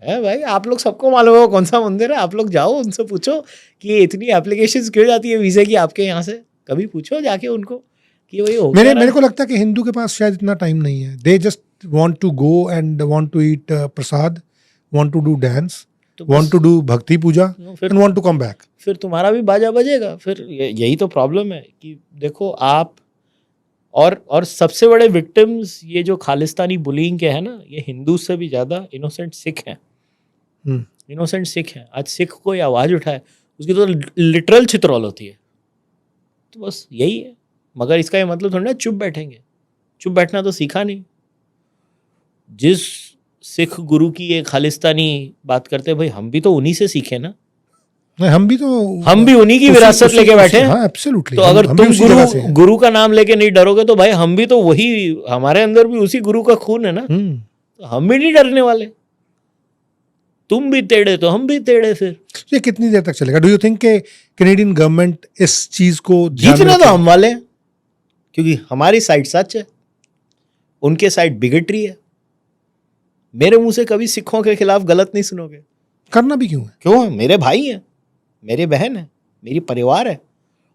है भाई, आप लोग सबको मालूम है कौन सा मंदिर है। आप लोग जाओ उनसे पूछो कि ये इतनी एप्लीकेशंस क्यों जाती है वीज़े की आपके यहाँ से। कभी पूछो जाके उनको कि वही हो मेरे को लगता है कि हिंदू के पास शायद इतना टाइम नहीं है। They just want to go and want to eat prasad, want to do dance, want to do bhakti puja and want to come back. फिर तुम्हारा भी बाजा बजेगा। फिर यही तो प्रॉब्लम है कि देखो आप और सबसे बड़े विक्टिम्स ये जो खालिस्तानी बुलिंग के हैं ना, ये हिंदू से भी ज़्यादा इनोसेंट सिख हैं। इनोसेंट सिख हैं। आज सिख कोई आवाज़ उठाए उसकी तो लिटरल चित्रौल होती है। तो बस यही है। मगर इसका ये मतलब थोड़ा ना चुप बैठेंगे। चुप बैठना तो सीखा नहीं। जिस सिख गुरु की ये खालिस्तानी बात करते हैं, भाई हम भी तो उन्हीं से सीखे ना। हम भी उन्हीं की विरासत लेके बैठे हैं। हाँ, एब्सोल्युटली। तो अगर तुम गुरु का नाम लेके नहीं डरोगे तो भाई हम भी तो वही, हमारे अंदर भी उसी गुरु का खून है ना। तो हम भी नहीं डरने वाले। तुम भी टेढ़े तो हम भी टेढ़े। फिर ये कितनी देर तक चलेगा? डू यू थिंक के कैनेडियन गवर्नमेंट इस चीज को जीतना तो हम वाले हैं, क्योंकि हमारी साइड सच है, उनके साइड बिगटरी है। मेरे मुंह से कभी सिखों के खिलाफ गलत नहीं सुनोगे। करना भी क्यों है? क्यों? मेरे भाई हैं, मेरे बहन है, मेरी परिवार है।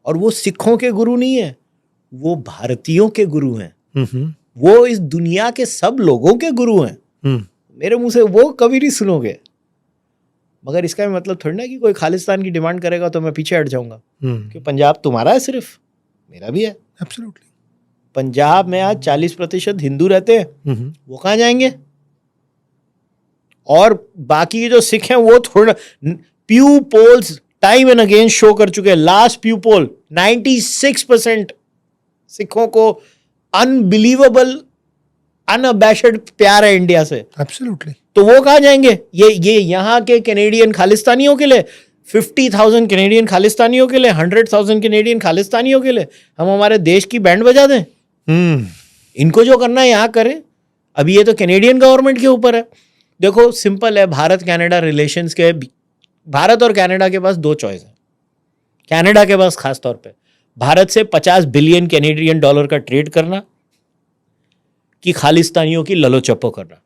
और वो सिखों के गुरु नहीं है, वो भारतीयों के गुरु हैं। वो इस दुनिया के सब लोगों के गुरु हैं। मेरे मुंह से वो कभी नहीं सुनोगे। मगर इसका मतलब थोड़ी ना कि कोई खालिस्तान की डिमांड करेगा तो मैं पीछे हट जाऊंगा। क्योंकि पंजाब तुम्हारा है, सिर्फ मेरा भी है। एब्सोल्युटली। पंजाब में आज 40% हिंदू रहते हैं। वो कहाँ जाएंगे? और बाकी जो सिख हैं वो थोड़ा, Pew polls time and again show कर चुके हैं। लास्ट प्यू पोल 96% सिखों को अनबिलीवेबल अनअबैशड प्यार है इंडिया से। एब्सोल्युटली। तो वो कहाँ जाएंगे? ये यहाँ के कैनेडियन खालिस्तानियों के लिए, 50,000 कैनेडियन खालिस्तानियों के लिए, 100,000 कैनेडियन खालिस्तानियों के लिए हम हमारे देश की बैंड बजा दें? इनको जो करना है यहाँ करें। अभी ये तो कैनेडियन गवर्नमेंट के ऊपर है। देखो सिंपल है, भारत कनाडा रिलेशंस के, भारत और कनाडा के पास 2 चॉइस है। कनाडा के पास खास तौर पे भारत से 50 बिलियन कैनेडियन डॉलर का ट्रेड करना कि खालिस्तानियों की ललोचप्पो करना।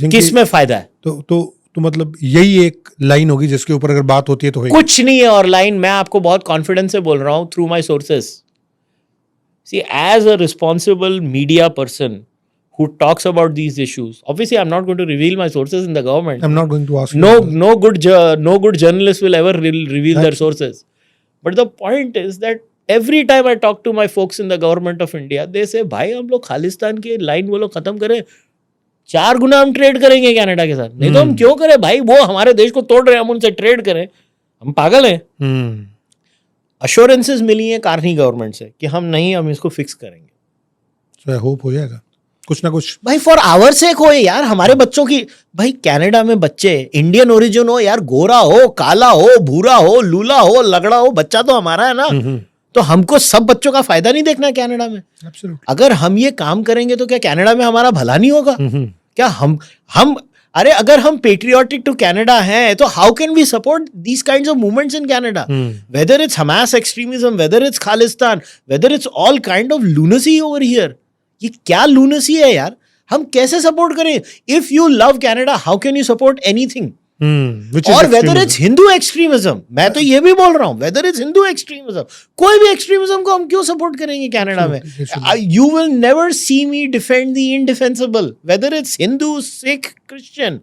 किस में फायदा है? तो मतलब यही एक लाइन होगी जिसके ऊपर अगर बात होती है तो होगी। कुछ नहीं है और लाइन। मैं आपको बहुत कॉन्फिडेंस से बोल रहा हूं through my sources. See, as a responsible media person who talks about these issues, obviously I'm not going to reveal my sources in the government. I'm not going to ask you. No good journalist will ever reveal their sources. But the point is that every time I talk to my folks in the government of India, they say भाई हम लोग खालिस्तान की line वो लोग खत्म करें, 4 गुना हम trade करेंगे कनाडा के साथ। नहीं तो हम क्यों करें भाई? वो हमारे देश को तोड़ रहे हैं, हम उनसे ट्रेड करें? हम पागल हैं। अश्योरेंसेस मिली हैं कार्नी गवर्नमेंट से कि हम इसको फिक्स करेंगे। So I hope हो जाएगा कुछ ना कुछ। भाई फॉर आवर सेक हो यार, हमारे बच्चों की। भाई कनाडा में बच्चे इंडियन ओरिजिन हो यार, गोरा हो, काला हो, भूरा हो, लूला हो, लगड़ा हो, बच्चा तो हमारा है ना। तो हमको सब बच्चों का फायदा नहीं देखना है कनाडा में। अगर हम ये काम करेंगे तो क्या कनाडा में हमारा भला नहीं होगा? क्या हम अरे अगर हम पेट्रियोटिक टू कनाडा हैं तो how can we support these kinds of movements in Canada? Whether it's Hamas extremism, whether it's Khalistan, whether it's all kind of lunacy over here. ये क्या लूनेसी है यार? हम कैसे सपोर्ट करें? If you love Canada, how can you support anything? और whether it's Hindu extremism, मैं तो ये भी बोल रहा हूं, वेदर इट्स हिंदू एक्सट्रीमिज्म, कोई भी एक्सट्रीमिज्म को हम क्यों सपोर्ट करेंगे कनाडा में? You will never see me defend the indefensible, whether it's Hindu, Sikh, Christian.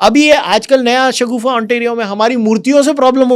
अभी ये आजकल नया शगुफा ऑन्टेरियो में हमारी मूर्तियों से प्रॉब्लम हो